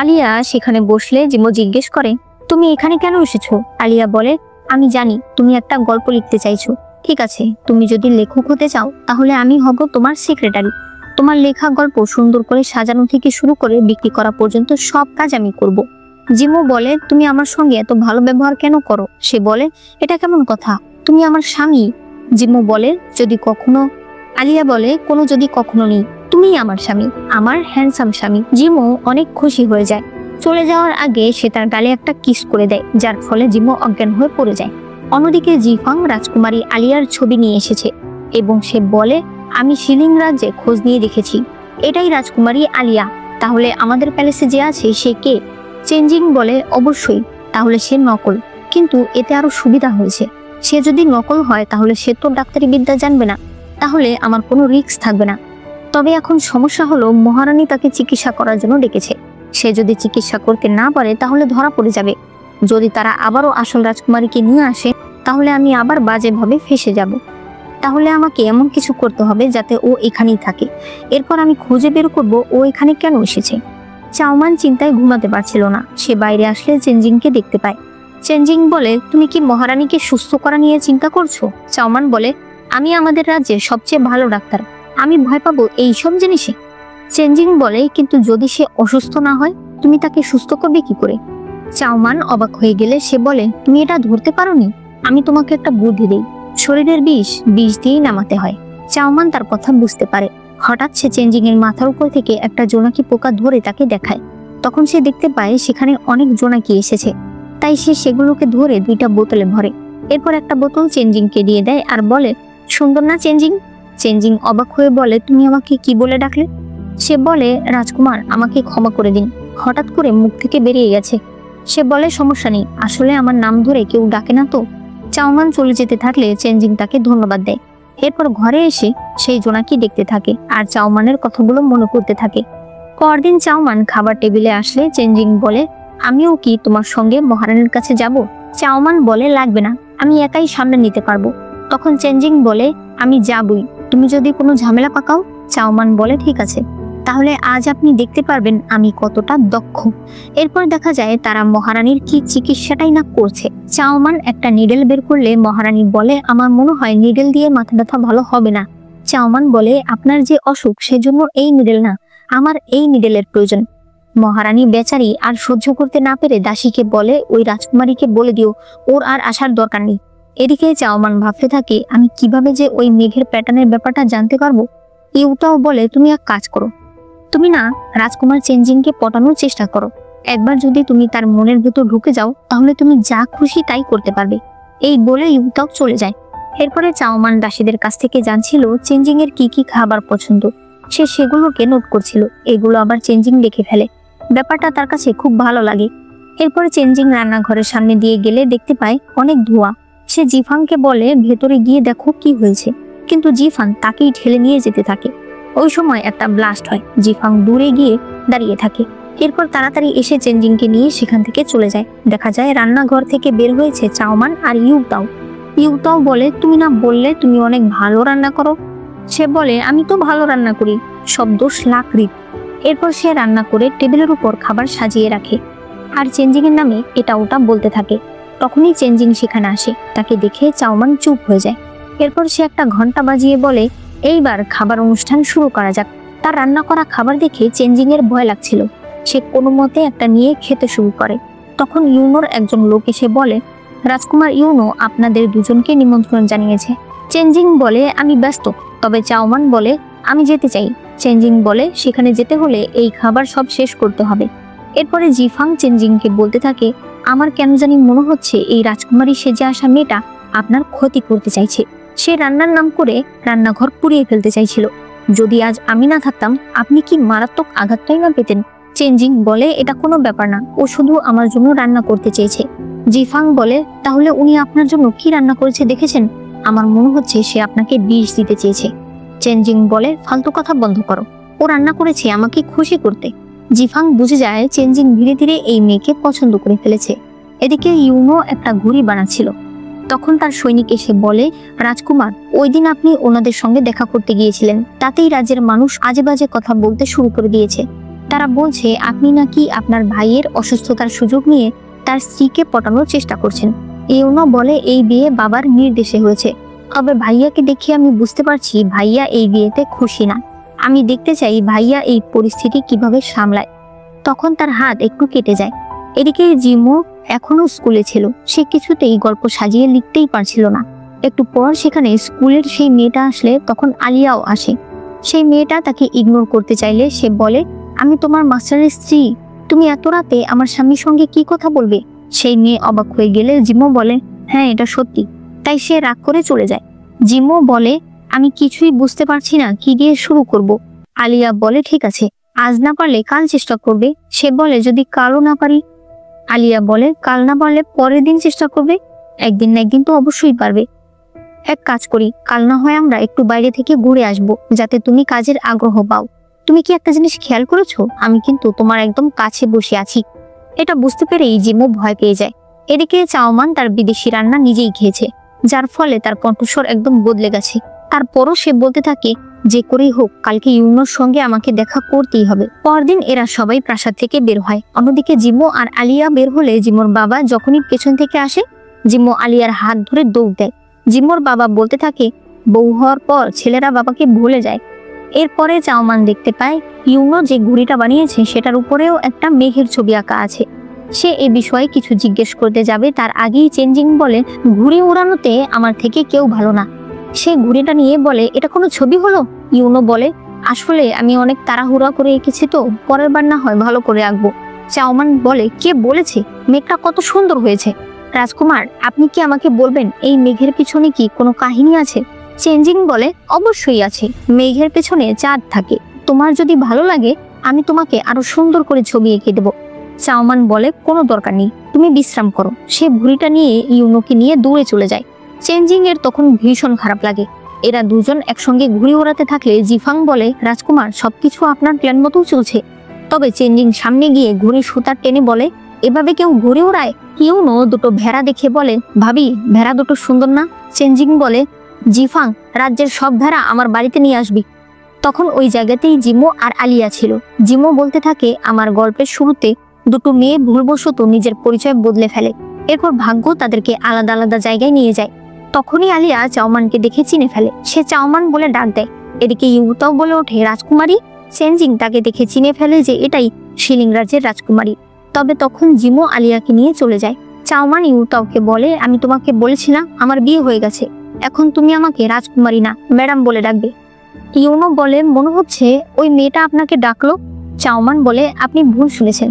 আলিয়া সেখানে বসলে জিমু জিজ্ঞেস করে, তুমি এখানে কেন এসেছো? আলিয়া বলে, আমি জানি তুমি একটা গল্প লিখতে চাইছো। ঠিক আছে, তুমি যদি লেখক হতে চাও তাহলে আমি হব তোমার সেক্রেটারি। তোমার লেখা গল্প সুন্দর করে সাজানো থেকে শুরু করে বিক্রি করা পর্যন্ত সব কাজ আমি করব। জিমু বলে, তুমি আমার সঙ্গে এত ভালো ব্যবহার কেন করো? সে বলে, এটা কেমন কথা, তুমি আমার স্বামী। জিমু বলে, যদি কখনো। আলিয়া বলে, কোনো যদি কখনো নেই, তুমিই আমার স্বামী, আমার হ্যান্ডসাম স্বামী। জিমু অনেক খুশি হয়ে যায়। চলে যাওয়ার আগে সে তার গালে একটা কিস করে দেয়, যার ফলে জিমু অজ্ঞান হয়ে পড়ে যায়। অন্যদিকে জিফাং রাজকুমারী আলিয়ার ছবি নিয়ে এসেছে এবং সে বলে, আমি শিলিং রাজ্যে খোঁজ নিয়ে দেখেছি, এটাই রাজকুমারী আলিয়া। তাহলে আমাদের প্যালেসে যে আছে সে কে? চেঞ্জিং বলে, অবশ্যই, তাহলে সে নকল। কিন্তু এতে আরো সুবিধা হয়েছে, সে যদি নকল হয় তাহলে সে তো ডাক্তারি বিদ্যা জানবে না, তাহলে আমার কোনো রিস্ক থাকবে না। তবে এখন সমস্যা হলো মহারানী তাকে চিকিৎসা করার জন্য ডেকেছে। সে যদি চিকিৎসা করতে না পারে তাহলে ধরা পড়ে যাবে। যদি তারা আবারও আসল রাজকুমারীকে নিয়ে আসে তাহলে আমি আবার বাজেভাবে ফেঁসে যাব। তাহলে আমাকে এমন কিছু করতে হবে যাতে ও এখানেই থাকে। এরপর আমি খুঁজে বের করব ও এখানে কেন এসেছে। চাউমান চিন্তায় ঘুমাতে পারছিল না। সে বাইরে আসলে চেঞ্জিংকে দেখতে পায়। চেঞ্জিং বলে, তুমি কি মহারানীকে সুস্থ করা নিয়ে চিন্তা করছো? চাউমান বলে, আমি আমাদের রাজ্যে সবচেয়ে ভালো ডাক্তার, আমি ভয় পাবো এইসব জিনিসে? চেঞ্জিং বলে, কিন্তু যদি সে অসুস্থ না হয় তুমি তাকে সুস্থ করবে কি করে? চাউমান অবাক হয়ে গেলে সে বলে, তুমি এটা ধরতে পারোনি? আমি তোমাকে একটা বুদ্ধি দেই, শরীরের বিষ দিয়েই নামাতে হয়। চাউমান তার কথা বুঝতে পারে। হঠাৎ সে চেঞ্জিং এর মাথার উপর থেকে একটা জোনাকি পোকা ধরে তাকে দেখায়। তখন সে দেখতে পায় সেখানে অনেক জোনাকি এসেছে, তাই সে সেগুলোকে ধরে 2টা বোতলে ভরে। এরপর একটা বোতল চেঞ্জিংকে দিয়ে দেয় আর বলে, সুন্দর না চেঞ্জিং? চেঞ্জিং অবাক হয়ে বলে, তুমি আমাকে কি বলে ডাকলে? সে বলে, রাজকুমার, আমাকে ক্ষমা করে দিন, হঠাৎ করে মুখ থেকে বেরিয়ে গেছে। সে বলে, সমস্যা নেই, আসলে আমার নাম ধরে কেউ ডাকে না তো। চাউমান চলে যেতে থাকলে চেঞ্জিং তাকে ধন্যবাদ দেয়। এরপর ঘরে এসে সেই জোনাকি দেখতে থাকে আর চাউমানের কথাগুলো মনে করতে থাকে। পরদিন চাউমান খাবার টেবিলে আসলে চেঞ্জিং বলে, আমিও কি তোমার সঙ্গে মহারানীর কাছে যাব? চাওমান বলে লাগবে না, আমি একাই সামনে নিতে পারবো। তখন চেঞ্জিং বলে আমি যাবই, তুমি যদি কোনো ঝামেলা পাকাও। চাওমান বলে ঠিক আছে, তাহলে আজ আপনি দেখতে পারবেন আমি কতটা দক্ষ। এরপর দেখা যায় তারা মহারানীর কি চিকিৎসাটাই না করছে। চাওমান একটা নিডেল বের করলে মহারানী বলে আমার মনে হয় নিডেল দিয়ে মাথা ব্যথা ভালো হবে না। চাওমান বলে আপনার যে অসুখ সেজন্য এই নিডেল না, আমার এই নিডেলের প্রয়োজন। মহারানী বেচারি আর সহ্য করতে না পেরে দাসীকে বলে ওই রাজকুমারীকে বলে দিও ওর আর আসার দরকার নেই। এদিকে চাওমান ভাবতে থাকে আমি কিভাবে যে ওই মেঘের প্যাটার্নের ব্যাপারটা জানতে পারবো। ইউটাও বলে তুমি এক কাজ করো, তুমি না রাজকুমার চেঞ্জিংকে পটানোর চেষ্টা করো। একবার যদি তুমি তার মনের ভেতর ঢুকে যাও তাহলে তুমি যা খুশি তাই করতে পারবে। এই বলে ইউটাও চলে যায়। এরপরে চাওমান দাসীদের কাছ থেকে জানছিল চেঞ্জিং এর কি কি খাবার পছন্দ। সে সেগুলোকে নোট করছিল, এগুলো আবার চেঞ্জিং দেখে ফেলে। ব্যাপারটা তার কাছে খুব ভালো লাগে। এরপরে চেঞ্জিং রান্নাঘরের সামনে দিয়ে গেলে দেখতে পায় অনেক ধোঁয়া। সে জিফাংকে বলে ভেতরে গিয়ে দেখো কি হয়েছে, কিন্তু জিফাং তাকেই ঠেলে নিয়ে যেতে থাকে। ওই সময় একটা ব্লাস্ট হয়, জিফাং দূরে গিয়ে দাঁড়িয়ে থাকে। এরপর তাড়াতাড়ি এসে চেঞ্জিংকে নিয়ে সেখান থেকে চলে যায়। দেখা যায় রান্নাঘর থেকে বের হয়েছে চাওমান আর ইউটাও। ইউটাও বলে তুমি না বললে তুমি অনেক ভালো রান্না করো? সে বলে আমি তো ভালো রান্না করি, সব দোষ লাকড়ির। এরপর সে রান্না করে টেবিলের উপর খাবার সাজিয়ে রাখে আর চেঞ্জিং এর নামে এটা ওটা বলতে থাকে। তখনই চেঞ্জিং সেখানে আসে, তাকে দেখে চাওমান চুপ হয়ে যায়। এরপর সে একটা ঘন্টা বাজিয়ে বলে এইবার খাবার অনুষ্ঠান শুরু করা যাক। তার রান্না করা খাবার দেখে চেঞ্জিং এর ভয় লাগছিল। সে কোনো মতে একটা নিয়ে খেতে শুরু করে। তখন ইউনোর একজন লোক এসে বলে রাজকুমার ইউনো আপনাদের দুজনকে নিমন্ত্রণ জানিয়েছে। চেঞ্জিং বলে আমি ব্যস্ত, তবে চাওমান বলে আমি যেতে চাই। চেঞ্জিং বলে সেখানে যেতে হলে এই খাবার সব শেষ করতে হবে। এরপরে জিফাং চেঞ্জিংকে বলতে থাকে আমার কেন জানি মনে হচ্ছে এই রাজকুমারী সেজে আসা মেয়েটা আপনার ক্ষতি করতে চাইছে। সে রান্নার নাম করে রান্নাঘর পুড়িয়ে ফেলতে চাইছিল। যদি আজ আমি না থাকতাম আপনি কি মারাত্মক আঘাতটাই না পেতেন। চেঞ্জিং বলে এটা কোনো ব্যাপার না, ও শুধু আমার জন্য রান্না করতে চেয়েছে। জিফাং বলে তাহলে উনি আপনার জন্য কি রান্না করেছে দেখেছেন? আমার মনে হচ্ছে সে আপনাকে বিষ দিতে চেয়েছে। চেঞ্জিং বলে ফালতু কথা বন্ধ করো, ও রান্না করেছে আমাকে খুশি করতে। জিফাং বুঝে যায় চেঞ্জিং ধীরে ধীরে এই মেয়েকে পছন্দ করে ফেলেছে। এদিকে ইউনো একটা ঘুড়ি বানাচ্ছিল। তখন তার সৈনিক এসে বলে রাজকুমার ওই দিন আপনি ওনাদের সঙ্গে দেখা করতে গিয়েছিলেন, তাতেই রাজ্যের মানুষ আজে বাজে কথা বলতে শুরু করে দিয়েছে। তারা বলছে আপনি নাকি আপনার ভাইয়ের অসুস্থতার সুযোগ নিয়ে তার স্ত্রীকে পটানোর চেষ্টা করছেন। ইউনো বলে এই বিয়ে বাবার নির্দেশে হয়েছে, তবে ভাইয়াকে দেখে আমি বুঝতে পারছি ভাইয়া এই বিয়েতে খুশি না। আমি দেখতে চাই ভাইয়া এই পরিস্থিতি কিভাবে সামলায়। তখন তার হাত একটু কেটে যায়। এদিকে জিমো এখনো স্কুলে ছিল, সে কিছুতেই গল্প সাজিয়ে লিখতেই পারছিল না। একটু পর সেখানে স্কুলের সেই মেয়েটা আসলে তখন আলিয়াও আসে। সেই মেয়েটা তাকে ইগনোর করতে চাইলে সে বলে আমি তোমার মাস্টারের স্ত্রী, তুমি এত রাতে আমার স্বামীর সঙ্গে কি কথা বলবে? সেই মেয়ে অবাক হয়ে গেলে জিমো বলে হ্যাঁ এটা সত্যি। তাই সে রাগ করে চলে যায়। জিমো বলে আমি কিছুই বুঝতে পারছি না কি দিয়ে শুরু করব। আলিয়া বলে ঠিক আছে, আজ না পারলে কাল চেষ্টা করবে। সে বলে যদি কালও না পারি? আলিয়া বলে কাল না পারলে পরের দিন চেষ্টা করবে, একদিন না একদিন তো অবশ্যই পারবে। এক কাজ করি, কাল না হয় আমরা একটু বাইরে থেকে ঘুরে আসবো, যাতে তুমি কাজের আগ্রহ পাও। তুমি কি একটা জিনিস খেয়াল করেছো, আমি কিন্তু তোমার একদম কাছে বসে আছি। এটা বুঝতে পেরেই জিমো ভয় পেয়ে যায়। এদিকে চাওমান তার বিদেশি রান্না নিজেই খেয়েছে, যার ফলে তার কণ্ঠস্বর একদম বদলে গেছে। তারপরও সে বলতে থাকে যে করেই হোক কালকে ইউনোর সঙ্গে আমাকে দেখা করতেই হবে। পরদিন এরা সবাই প্রাসাদ থেকে বের হয়। অন্যদিকে জিমো আর আলিয়া বের হলে জিমোর বাবা যখনই পেছন থেকে আসে জিমো আলিয়ার হাত ধরে দৌড় দেয়। জিমোর বাবা বলতে থাকে বউ হওয়ার পর ছেলেরা বাবাকে ভুলে যায়। এরপরে চাওমান দেখতে পায় ইউনো যে ঘুড়িটা বানিয়েছে সেটার উপরেও একটা মেঘের ছবি আঁকা আছে। সে এ বিষয়ে কিছু জিজ্ঞেস করতে যাবে তার আগেই চেঞ্জিং বলে ঘুড়ি উড়ানোতে আমার থেকে কেউ ভালো না। সে ঘুড়িটা নিয়ে বলে এটা কোনো ছবি হলো? ইউনো বলে আসলে আমি অনেক তাড়াহুড়া করে এঁকেছি তো, পরের বার না হয় ভালো করে আঁকবো। চাওমান বলে কে বলেছে? মেঘটা কত সুন্দর হয়েছে। রাজকুমার আপনি কি আমাকে বলবেন এই মেঘের পিছনে কি কোনো কাহিনী আছে? চেঞ্জিং বলে অবশ্যই আছে, মেঘের পেছনে চাঁদ থাকে। তোমার যদি ভালো লাগে আমি তোমাকে আরো সুন্দর করে ছবি এঁকে দেবো। চাওমান বলে কোনো দরকার নেই, তুমি বিশ্রাম করো। সে ঘুড়িটা নিয়ে ইউনোকে নিয়ে দূরে চলে যায়। চেঞ্জিং এর তখন ভীষণ খারাপ লাগে। এরা দুজন একসঙ্গে ঘুড়ি ওড়াতে থাকলে জিফাং বলে রাজকুমার সবকিছু আপনার প্ল্যান মতো চলছে। তবে চেঞ্জিং সামনে গিয়ে ঘুড়ি সুতার টেনে বলে এভাবে কেউ ঘুরে ওড়ায়? ইউনো দুটো ভেড়া দেখে বলে, ভাবি ভেড়া দুটো সুন্দর না? চেঞ্জিং বলে, জিফাং, রাজ্যের সব ভেড়া আমার বাড়িতে নিয়ে আসবি। তখন ওই জায়গাতেই জিমো আর আলিয়া ছিল। জিমো বলতে থাকে, আমার গল্পের শুরুতে দুটো মেয়ে ভুলবশত নিজের পরিচয় বদলে ফেলে, এরপর ভাগ্য তাদেরকে আলাদা আলাদা জায়গায় নিয়ে যায়। তখনই আলিয়া চাওমানকে দেখে চিনে ফেলে, সে চাওমান বলে ডাক দেয়। এদিকে ইউতাও বলে ওঠে, রাজকুমারী। চেঞ্জিং তাকে দেখে চিনে ফেলে যে এটাই শিলিং রাজ্যের রাজকুমারী। তবে তখন জিমো আলিয়াকে নিয়ে চলে যায়। চাওমান ইউতাওকে বলে, আমি তোমাকে বলেছিলাম আমার বিয়ে হয়ে গেছে, এখন তুমি আমাকে রাজকুমারী না ম্যাডাম বলে ডাকবে। ইউনো বলে, মনে হচ্ছে ওই মেয়েটা আপনাকে ডাকলো। চাওমান বলে, আপনি ভুল শুনেছেন।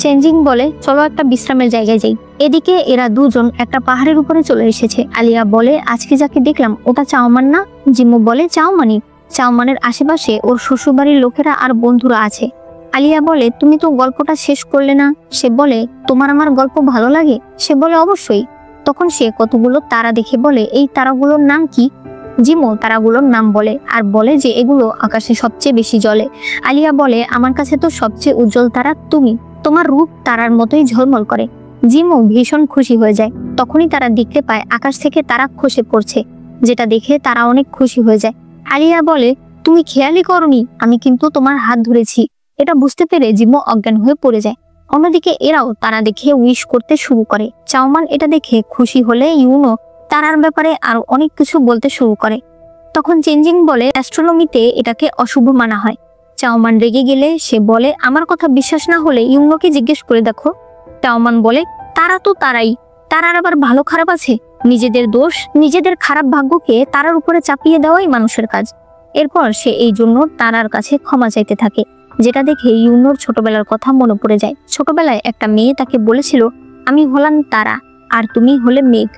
চেঞ্জিং বলে, চলো একটা বিশ্রামের জায়গায় যাই। এদিকে এরা দুজন একটা পাহাড়ের উপরে চলে এসেছে। আলিয়া বলে, আজকে যাকে দেখলাম ওটা চাওমান না? জিম্মু বলে, চাওমানই। চাওমানের আশেপাশে ওর শ্বশুরবাড়ির লোকেরা আর বন্ধুরা আছে। আলিয়া বলে, তুমি তো গল্পটা শেষ করলে না। সে বলে, তোমার আমার গল্প ভালো লাগে? সে বলে, অবশ্যই। তখন সে কতগুলো তারা দেখে বলে, এই তারাগুলোর নাম কি? জিমো তারাগুলোর নাম বলে আর বলে যে এগুলো আকাশে সবচেয়ে বেশি জ্বলে। আলিয়া বলে, আমার কাছে তো সবচেয়ে উজ্জ্বল তারা তুমি, তোমার রূপ তারার মতোই ঝলমল করে। জিমো ভীষণ খুশি হয়ে যায়। তখনই তারা দেখতে পায় আকাশ থেকে তারা খসে পড়ছে, যেটা দেখে তারা অনেক খুশি হয়ে যায়। আলিয়া বলে, তুমি খেয়ালই করনি, আমি কিন্তু তোমার হাত ধরেছি। এটা বুঝতে পেরে জিমো অজ্ঞান হয়ে পড়ে যায়। অন্যদিকে এরাও তারা দেখে উইশ করতে শুরু করে। চাওমান এটা দেখে খুশি হলে ইউনো তারার ব্যাপারে আরো অনেক কিছু বলতে শুরু করে। তখন চেঞ্জিং বলে, অ্যাস্ট্রোনমিতে এটাকে অশুভ মানা হয়। চাওমান রেগে গেলে সে বলে, আমার কথা বিশ্বাস না হলে ইউনোকে জিজ্ঞেস করে দেখো। চাওমান বলে, তারা তো তারাই, তারার আবার ভালো খারাপ আছে? নিজেদের দোষ, নিজেদের খারাপ ভাগ্যকে তারার উপরে চাপিয়ে দেওয়াই মানুষের কাজ। এরপর সে এই জন্য তারার কাছে ক্ষমা চাইতে থাকে, যেটা দেখে ইউনোর ছোটবেলার কথা মনে পড়ে যায়। ছোটবেলায় একটা মেয়ে তাকে বলেছিল, আমি হলাম তারা আর তুমি হলে মেঘ,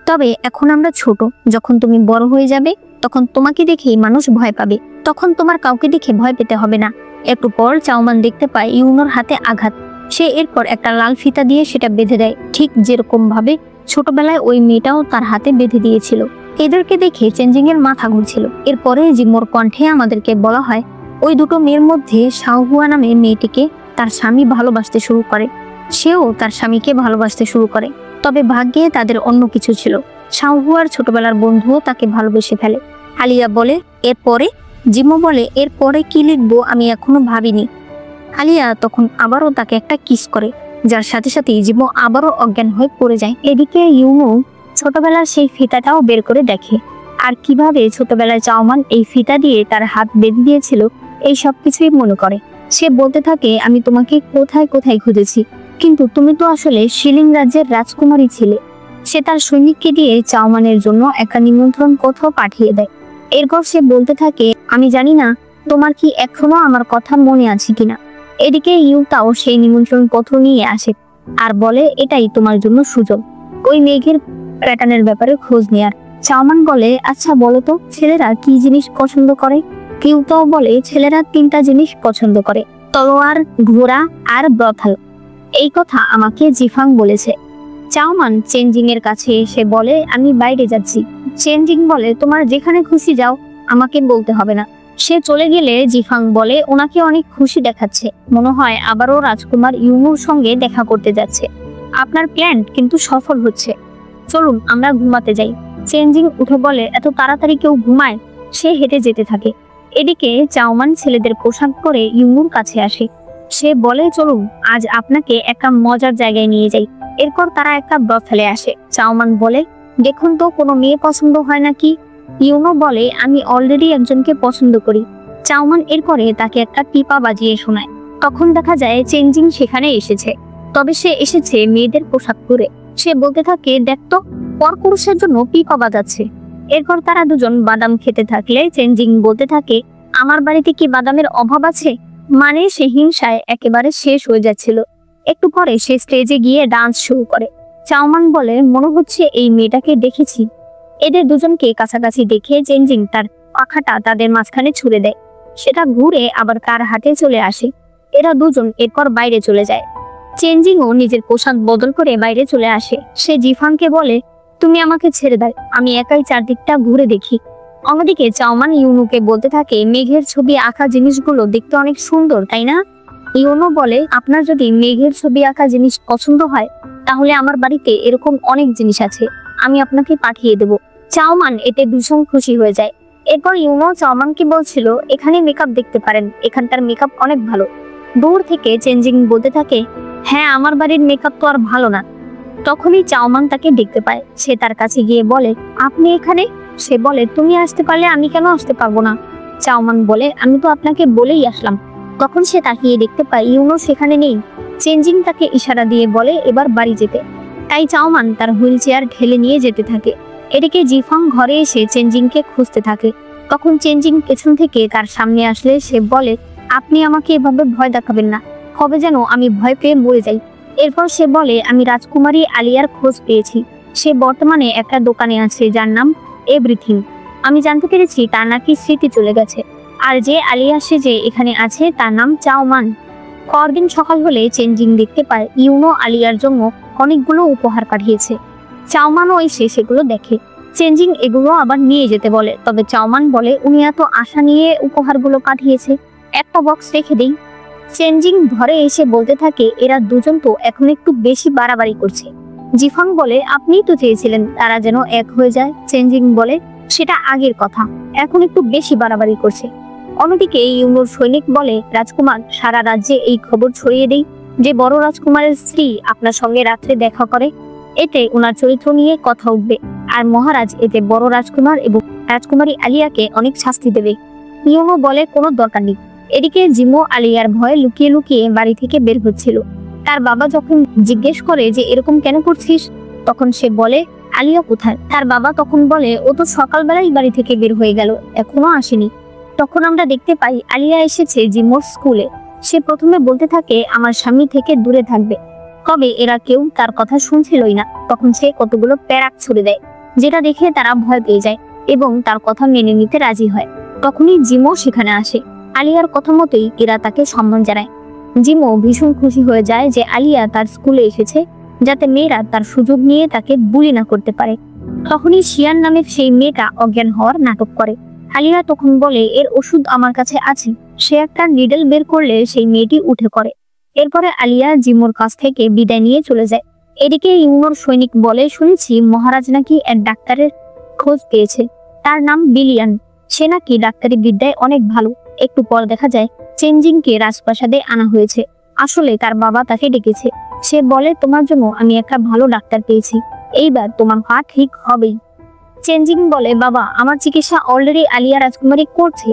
তবে এখন আমরা ছোট, যখন তুমি বড় হয়ে যাবে তখন তোমাকে দেখেই মানুষ ভয় পাবে, তখন তোমার কাউকে দেখে ভয় পেতে হবে না। একটু পর চাওমান দেখতে পায় ইউনোর হাতে আঘাত। সে এরপর একটা লাল ফিতা দিয়ে সেটা বেঁধে দেয়, ঠিক যেরকম ভাবে ছোটবেলায় ওই মেয়েটাও তার হাতে বেঁধে দিয়েছিল। এদেরকে দেখে চেঞ্জিং এর মাথা ঘুরছিল। এরপরে জিমোর কণ্ঠে আমাদেরকে বলা হয়, ওই দুটো মেয়ের মধ্যে শাওহুয়া নামে মেয়েটিকে তার স্বামী ভালোবাসতে শুরু করে, সেও তার স্বামীকে ভালোবাসতে শুরু করে। তবে ভাগ্যে তাদের অন্য কিছু ছিল, শাওহুয়ার ছোটবেলার বন্ধুও তাকে ভালোবেসে ফেলে। আলিয়া বলে, এরপরে? জিমো বলে, এরপরে কি লিখবো আমি এখনো ভাবিনি। আলিয়া তখন আবারও তাকে একটা কিস করে, যার সাথে সাথে জিমো আবারও অজ্ঞান হয়ে পড়ে যায়। এদিকে ইউনো ছোটবেলার সেই ফিতাটাও বের করে দেখে, আর কিভাবে ছোটবেলায় চাওমান এই ফিতা দিয়ে তার হাত বেঁধে দিয়েছিল এই সব কিছুই মনে করে। সে বলতে থাকে, আমি তোমাকে কোথায় কোথায় খুঁজেছি, কিন্তু তুমি তো আসলে শিলিং রাজ্যের রাজকুমারী ছিলে। সে তার সৈনিককে দিয়ে চাওমানের জন্য একটা নিমন্ত্রণ পত্র পাঠিয়ে দেয়। এরপর সে বলতে থাকে, আমি জানি না তোমার কি এখনো আমার কথা মনে আছে কিনা। এদিকে ইউতাও সেই নিমন্ত্রণ পত্র নিয়ে আসে আর বলে, এটাই তোমার জন্য সুযোগ, ওই মেঘের প্যাটার্নের ব্যাপারে খোঁজ নেয়ার। চাওমান বলে, আচ্ছা বলো তো ছেলেরা কি জিনিস পছন্দ করে? ইউতাও বলে, ছেলেরা 3টা জিনিস পছন্দ করে, তলোয়ার, ঘোড়া আর ব্রথাল। এই কথা আমাকে জিফাং বলেছে। চাওমান চেঞ্জিং এর কাছে এসে বলে, আমি বাইরে যাচ্ছি। চেঞ্জিং বলে, তোমার যেখানে খুশি যাও, আমাকে বলতে হবে না। সে চলে গেলে জিফাং বলে, ওনাকে অনেক খুশি দেখাচ্ছে, মনে হয় আবারও রাজকুমার ইউনুর সঙ্গে দেখা করতে যাচ্ছে। আপনার প্ল্যান কিন্তু সফল হচ্ছে, চলুন আমরা ঘুমাতে যাই। চেঞ্জিং উঠে বলে, এত তাড়াতাড়ি কেউ ঘুমায়? সে হেঁটে যেতে থাকে। এদিকে চাওমান ছেলেদের পোশাক পরে ইউনুর কাছে আসে। সে বলে, চলুন আজ আপনাকে একটা মজার জায়গায় নিয়ে যাই। এরপর তারা একটা ব্রথালে আসে। চাওমান বলে, দেখুন তো কোনো মেয়ে পছন্দ হয় নাকি? ইউনো বলে, আমি অলরেডি একজনকে পছন্দ করি। চাওমান এরপরে তাকে একটা টিপা বাজিয়ে শোনায়। তখন দেখা যায় চেঞ্জিং সেখানে এসেছে, তবে সে এসেছে মেয়েদের পোশাক পরে। সে বলতে থাকে, দেখতো পরপুরুষের জন্য পিপা বাজাচ্ছে। এরপর তারা দুজন বাদাম খেতে থাকলে চেঞ্জিং বলতে থাকে, আমার বাড়িতে কি বাদামের অভাব আছে? মানে সে হিংসায় একেবারে শেষ হয়ে যাচ্ছিল। একটু পরে সে স্টেজে গিয়ে ডান্স শুরু করে। চাওমান বলে, মনে হচ্ছে এই মেয়েটাকে দেখেছি। এদের দুজনকে কাছাকাছি দেখে চেঞ্জিং তার পাখাটা তাদের মাঝখানে ছুড়ে দেয়। সেটা ঘুরে আবার কার হাতে চলে আসে। এরা দুজন এরপর বাইরে চলে যায়। চেঞ্জিংও নিজের পোশাক বদল করে বাইরে চলে আসে। সে জিফাংকে বলে, তুমি আমাকে ছেড়ে দাও, আমি একাই চারদিকটা ঘুরে দেখি। অন্যদিকে চাওমান ইউনুকে বলতে থাকে, মেঘের ছবি আঁকা জিনিসগুলো দেখতে অনেক সুন্দর, তাই না? ইউনো বলে, আপনার যদি মেঘের ছবি আঁকা জিনিস পছন্দ হয় তাহলে আমার বাড়িতে এরকম অনেক জিনিস আছে, আমি আপনাকে পাঠিয়ে দেব। চাওমান এতে ভীষণ খুশি হয়ে যায়। এরপর ইউনো চাওমানকে বলছিল, এখানে মেকআপ দেখতে পারেন, এখানকার মেকআপ অনেক ভালো। দূর থেকে চেঞ্জিং বলতে থাকে, হ্যাঁ আমার বাড়ির মেকআপ তো আর ভালো না। তখনই চাওমান তাকে দেখতে পায়। সে তার কাছে গিয়ে বলে, আপনি এখানে? সে বলে, তুমি আসতে পারলে আমি কেন আসতে পারবো না? চাওমান বলে, আমি তো আপনাকে বলেই আসলাম। তখন সে তাকিয়ে দেখতে পায় ইউনো সেখানে নেই। চেঞ্জিং তাকে ইশারা দিয়ে বলে এবার বাড়ি যেতে। তাই চাওমান তার হুইল চেয়ার ঠেলে নিয়ে যেতে থাকে। এদিকে জিফং ঘরে এসে চেঞ্জিংকে খুঁজতে থাকে। তখন চেঞ্জিং পেছন থেকে তার সামনে আসলে সে বলে, আপনি আমাকে এভাবে ভয় দেখাবেন না, হবে যেন আমি ভয় পেয়ে মরে যাই। এরপর সে বলে, আমি রাজকুমারী আলিয়ার খোঁজ পেয়েছি। সে বর্তমানে একটা দোকানে আছে যার নাম এভরিথিং। আমি জানতে পেরেছি তার নাকি স্মৃতি চলে গেছে। আর যে আলিয়া সেজে এখানে আছে তার নাম চাওমান। পরদিন সকাল হলে চেঞ্জিং দেখতে পায় ইউনো আলিয়ার জন্য অনেকগুলো উপহার পাঠিয়েছে। চাওমানও এসে সেগুলো দেখে। চেঞ্জিং এগুলো আবার নিয়ে যেতে বলে, তবে চাওমান বলে, উনি এত আশা নিয়ে উপহারগুলো পাঠিয়েছে, একটা বক্স রেখে দেই। চেঞ্জিং ঘরে এসে বলতে থাকে, এরা দুজন তো এখন একটু বেশি বাড়াবাড়ি করছে। জিফাং বলে, আপনিই তো চেয়েছিলেন তারা যেন এক হয়ে যায়। চেঞ্জিং বলে, সেটা আগের কথা, এখন একটু বেশি বাড়াবাড়ি করছে। অন্যদিকে ইউনোর সৈনিক বলে, রাজকুমার, সারা রাজ্যে এই খবর ছড়িয়ে দেই যে বড় রাজকুমারের স্ত্রী আপনার সঙ্গে রাত্রে দেখা করে। এতে ওনার চরিত্র নিয়ে কথা উঠবে, আর মহারাজ এতে বড় রাজকুমার এবং রাজকুমারী আলিয়াকে অনেক শাস্তি দেবে। ইউনো বলে, কোনো দরকার নেই। এদিকে জিমো আলিয়ার ভয়ে লুকিয়ে লুকিয়ে বাড়ি থেকে বের হচ্ছিল। তার বাবা যখন জিজ্ঞেস করে যে এরকম কেন করছিস, তখন সে বলে, আলিয়া কোথায়? তার বাবা তখন বলে, ও তো সকালবেলাই বাড়ি থেকে বের হয়ে গেল, এখনো আসেনি। তখন আমরা দেখতে পাই আলিয়া এসেছে জিমোর স্কুলে। সে প্রথমে বলতে থাকে, আমার স্বামী থেকে দূরে থাকবে। তবে এরা কেউ তার কথা শুনছিলই না। তখন সে কতগুলো প্যারাক ছুড়ে দেয়, যেটা দেখে তারা ভয় পেয়ে যায় এবং তার কথা মেনে নিতে রাজি হয়। তখনই জিমো সেখানে আসে। আলিয়ার কথা মতোই এরা তাকে সম্মান জানায়। জিমো ভীষণ খুশি হয়ে যায় যে আলিয়া তার স্কুলে এসেছে, যাতে মেয়েরা তার সুযোগ নিয়ে তাকে বুলি না করতে পারে। তখনই শিয়ান নামের সেই মেয়েটা অজ্ঞান হওয়ার নাটক করে। আলিয়া তখন বলে, এর ওষুধ আমার কাছে আছে। সে একটা নিডল বের করলে সেই মেয়েটি উঠে পড়ে। এরপরে আলিয়া জিমোর কাছ থেকে বিদায় নিয়ে চলে যায়। এদিকে ইউনোর সৈনিক বলে, শুনেছি মহারাজ নাকি এক ডাক্তারের খোঁজ পেয়েছে, তার নাম বিলিয়ান। সে নাকি ডাক্তারি বিদ্যায় অনেক ভালো। একটু পর দেখা যায় চেঞ্জিংকে রাজপ্রাসাদে আনা হয়েছে। আসলে তার বাবা তাকে ডেকেছে। সে বলে, তোমার জন্য আমি একটা ভালো ডাক্তার পেয়েছি, এইবার তোমার পা ঠিক হবেই। চেঞ্জিং বলে, বাবা, আমার চিকিৎসা অলরেডি আলিয়া রাজকুমারী করছে।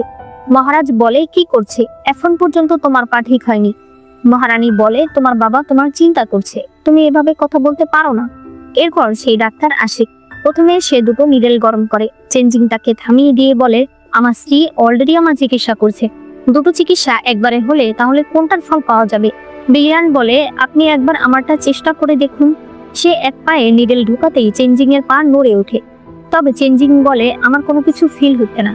মহারাজ বলে, কি করছে? এখন পর্যন্ত তোমার পা ঠিক হয়নি। মহারানী বলে, তোমার বাবা তোমার চিন্তা করছে, তুমি এভাবে কথা বলতে পারো না। এরপর সেই ডাক্তার আসে। প্রথমে সে দুটো নিডেল গরম করে। চেঞ্জিং তাকে থামিয়ে দিয়ে বলে, আমার স্ত্রী অলরেডি আমার চিকিৎসা করছে, দুটো চিকিৎসা একবারে হলে তাহলে কোনটার ফল পাওয়া যাবে? বিলিয়ান বলে, আপনি একবার আমারটা চেষ্টা করে দেখুন। সে এক পায়ে নিডেল ঢুকাতেই চেঞ্জিং এর পা নড়ে ওঠে। তবে চেঞ্জিং বলে, আমার কোনো কিছু ফিল হচ্ছে না।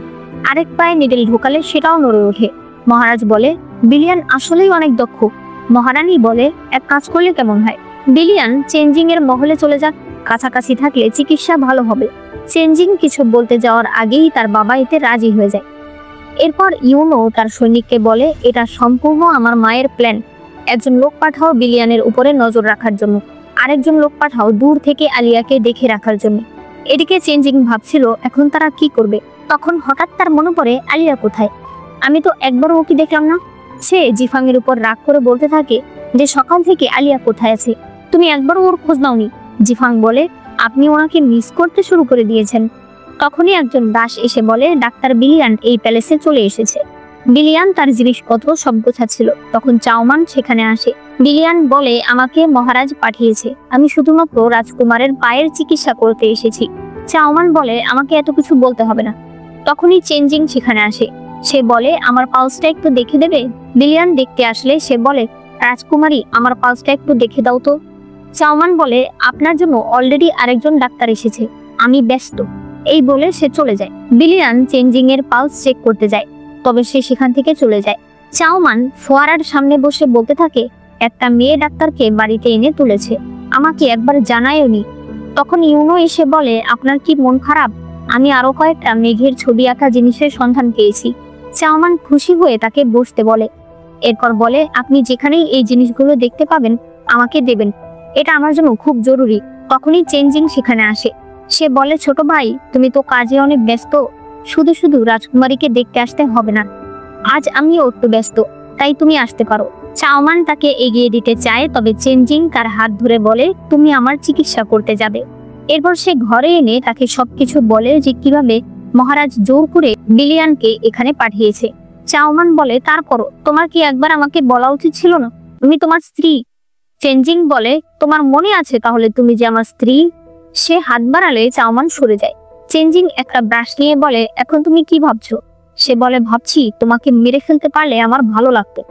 আরেক পায়ে নিডেল ঢোকালে সেটাও নড়ে ওঠে। মহারাজ বলে, বিলিয়ান আসলেই অনেক দক্ষ। মহারানী বলে, এক কাজ করলে কেমন হয়? বিলিয়ান চেঞ্জিং এর মহলে চলে যাক, কাছাকাছি থাকলে চিকিৎসা ভালো হবে। চেঞ্জিং কিছু বলতে যাওয়ার আগেই তার বাবা এতে রাজি হয়ে যায়। এরপর ইউনো তার সৈনিককে বলে, এটা সম্পূর্ণ আমার মায়ের প্ল্যান। একজন লোক পাঠাও বিলিয়ানের উপরে নজর রাখার জন্য, আরেকজন লোক পাঠাও দূর থেকে আলিয়াকে দেখে রাখার জন্য। এদিকে চেঞ্জিং ভাবছিল এখন তারা কি করবে। তখন হঠাৎ তার মনে পড়ে, আলিয়া কোথায়? আমি তো একবারও ওকে দেখলাম না। সে জিফাং এর উপর রাগ করে বলতে থাকে যে সকাল থেকে আলিয়া কোথায় আছে, তুমি একবারও ওর খোঁজ নাওনি। জিফাং বলে, আপনি ওনাকে মিস করতে শুরু করে দিয়েছেন। তখনই একজন দাস এসে বলে, ডাক্তার বিলিয়ান এই প্যালেসে চলে এসেছে। বিলিয়ান তার জিনিসপত্র সব গোছাচ্ছিল। তখন চাওমান সেখানে আসে। বিলিয়ান বলে, আমাকে মহারাজ পাঠিয়েছে, আমি শুধুমাত্র রাজকুমারের পায়ের চিকিৎসা করতে এসেছি। চাওমান বলে, আমাকে এত কিছু বলতে হবে না। তখনই চেঞ্জিং সেখানে আসে। সে বলে, আমার পালসটা একটু দেখে দেবে? বিলিয়ান দেখতে আসলে সে বলে, রাজকুমারী, আমার পালসটা একটু দেখে দাও তো। চাওমান বলে, আপনার জন্য অলরেডি আরেকজন ডাক্তার এসেছে, আমি ব্যস্ত। এই বলে সে চলে যায়। বিলিয়ান চেঞ্জিং এর পালস চেক করতে যায়, তবে সে সেখান থেকে চলে যায়। চাওমান ফোয়ারার সামনে বসে বলতে থাকে, একটা মেয়ে ডাক্তারকে বাড়িতে এনে তুলেছে, আমাকে একবার জানায়নি। তখন ইউনো এসে বলে, আপনার কি মন খারাপ? আমি আরো কয়েকটা মেঘের ছবি আঁকা জিনিসের সন্ধান পেয়েছি। চাওমান খুশি হয়ে তাকে বসতে বলে। এরপর বলে, আপনি যেখানেই এই জিনিসগুলো দেখতে পাবেন আমাকে দেবেন, এটা আমার জন্য খুব জরুরি। তখনই চেঞ্জিং সেখানে আসে। সে বলে, ছোট ভাই তুমি তো কাজে অনেক ব্যস্ত, শুধু শুধু রাজকুমারীকে দেখতে আসতে হবে না, আজ আমিও একটু ব্যস্ত, তাই তুমি আসতে পারো। চাওমান তাকে এগিয়ে দিতে চায়, তবে চেঞ্জিং তার হাত ধরে বলে, তুমি আমার চিকিৎসা করতে যাবে। এরপর সে ঘরে এনে তাকে সবকিছু বলে যে কিভাবে মহারাজ জোর করে বিলিয়ানকে এখানে পাঠিয়েছে। চাওমান বলে, তারপরও তোমার কি একবার আমাকে বলা উচিত ছিল না? তুমি তোমার স্ত্রী। চেঞ্জিং বলে, তোমার মনে আছে তাহলে তুমি যে আমার স্ত্রী? সে হাত বাড়ালে চাওমান সরে যায়। চেঞ্জিং একটা ব্রাশ নিয়ে বলে, এখন তুমি কি ভাবছো? সে বলে, ভাবছি তোমাকে মেরে ফেলতে পারলে আমার ভালো লাগতো।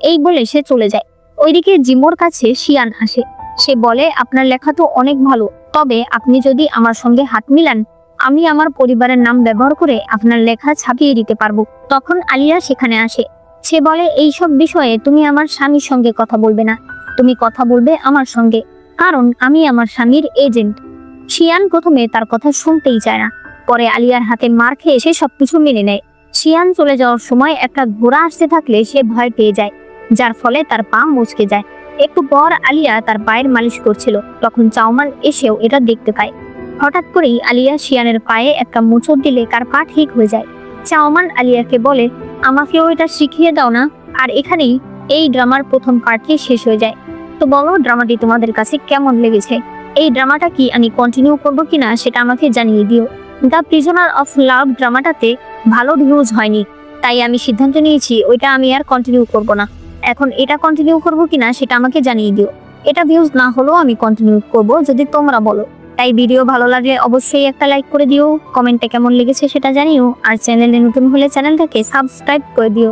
এই বলে সে চলে যায়। ওইদিকে জিমোর কাছে শিয়ান আসে। সে বলে, আপনার লেখা তো অনেক ভালো, তবে আপনি যদি আমার সঙ্গে হাত মিলান, আমি আমার পরিবারের নাম ব্যবহার করে আপনার লেখা ছাপিয়ে দিতে পারবো। তখন আলিয়া সেখানে আসে। সে বলে, এইসব বিষয়ে তুমি আমার স্বামীর সঙ্গে কথা বলবে না, তুমি কথা বলবে আমার সঙ্গে, কারণ আমি আমার স্বামীর এজেন্ট। শিয়ান প্রথমে তার কথা শুনতেই চায় না, পরে আলিয়ার হাতে মার খেয়ে সে সবকিছু মেনে নেয়। শিয়ান চলে যাওয়ার সময় একটা ঘোড়া আসতে থাকলে সে ভয় পেয়ে যায়, যার ফলে তার পা মুচকে যায়। একটু পর আলিয়া তার পায়ের মালিশ করছিল, তখন চাওমান এসেও এটা দেখতে পায়। হঠাৎ করেই আলিয়া শিয়ানের পায়ে একটা মোচড় দিলে তার পা ঠিক হয়ে যায়। চাওমান আলিয়াকে বলে, আমাকেও এটা শিখিয়ে দাও না। আর এখানেই এই ড্রামার প্রথম পার্টটি শেষ হয়ে যায়। তো বলো, ড্রামাটি তোমাদের কাছে কেমন লেগেছে? এই ড্রামাটা কি আমি কন্টিনিউ করবো কিনা সেটা আমাকে জানিয়ে দিও। দ্য প্রিজনার অফ লাভ ড্রামাটাতে ভালো ভিউজ হয়নি, তাই আমি সিদ্ধান্ত নিয়েছি ওইটা আমি আর কন্টিনিউ করব না। এখন এটা কন্টিনিউ করবো কিনা সেটা আমাকে জানিয়ে দিও। এটা ভিউজ না হলেও আমি কন্টিনিউ করব যদি তোমরা বলো। তাই ভিডিও ভালো লাগলে অবশ্যই একটা লাইক করে দিও, কমেন্টে কেমন লেগেছে সেটা জানিও, আর চ্যানেলে নতুন হলে চ্যানেলটাকে সাবস্ক্রাইব করে দিও।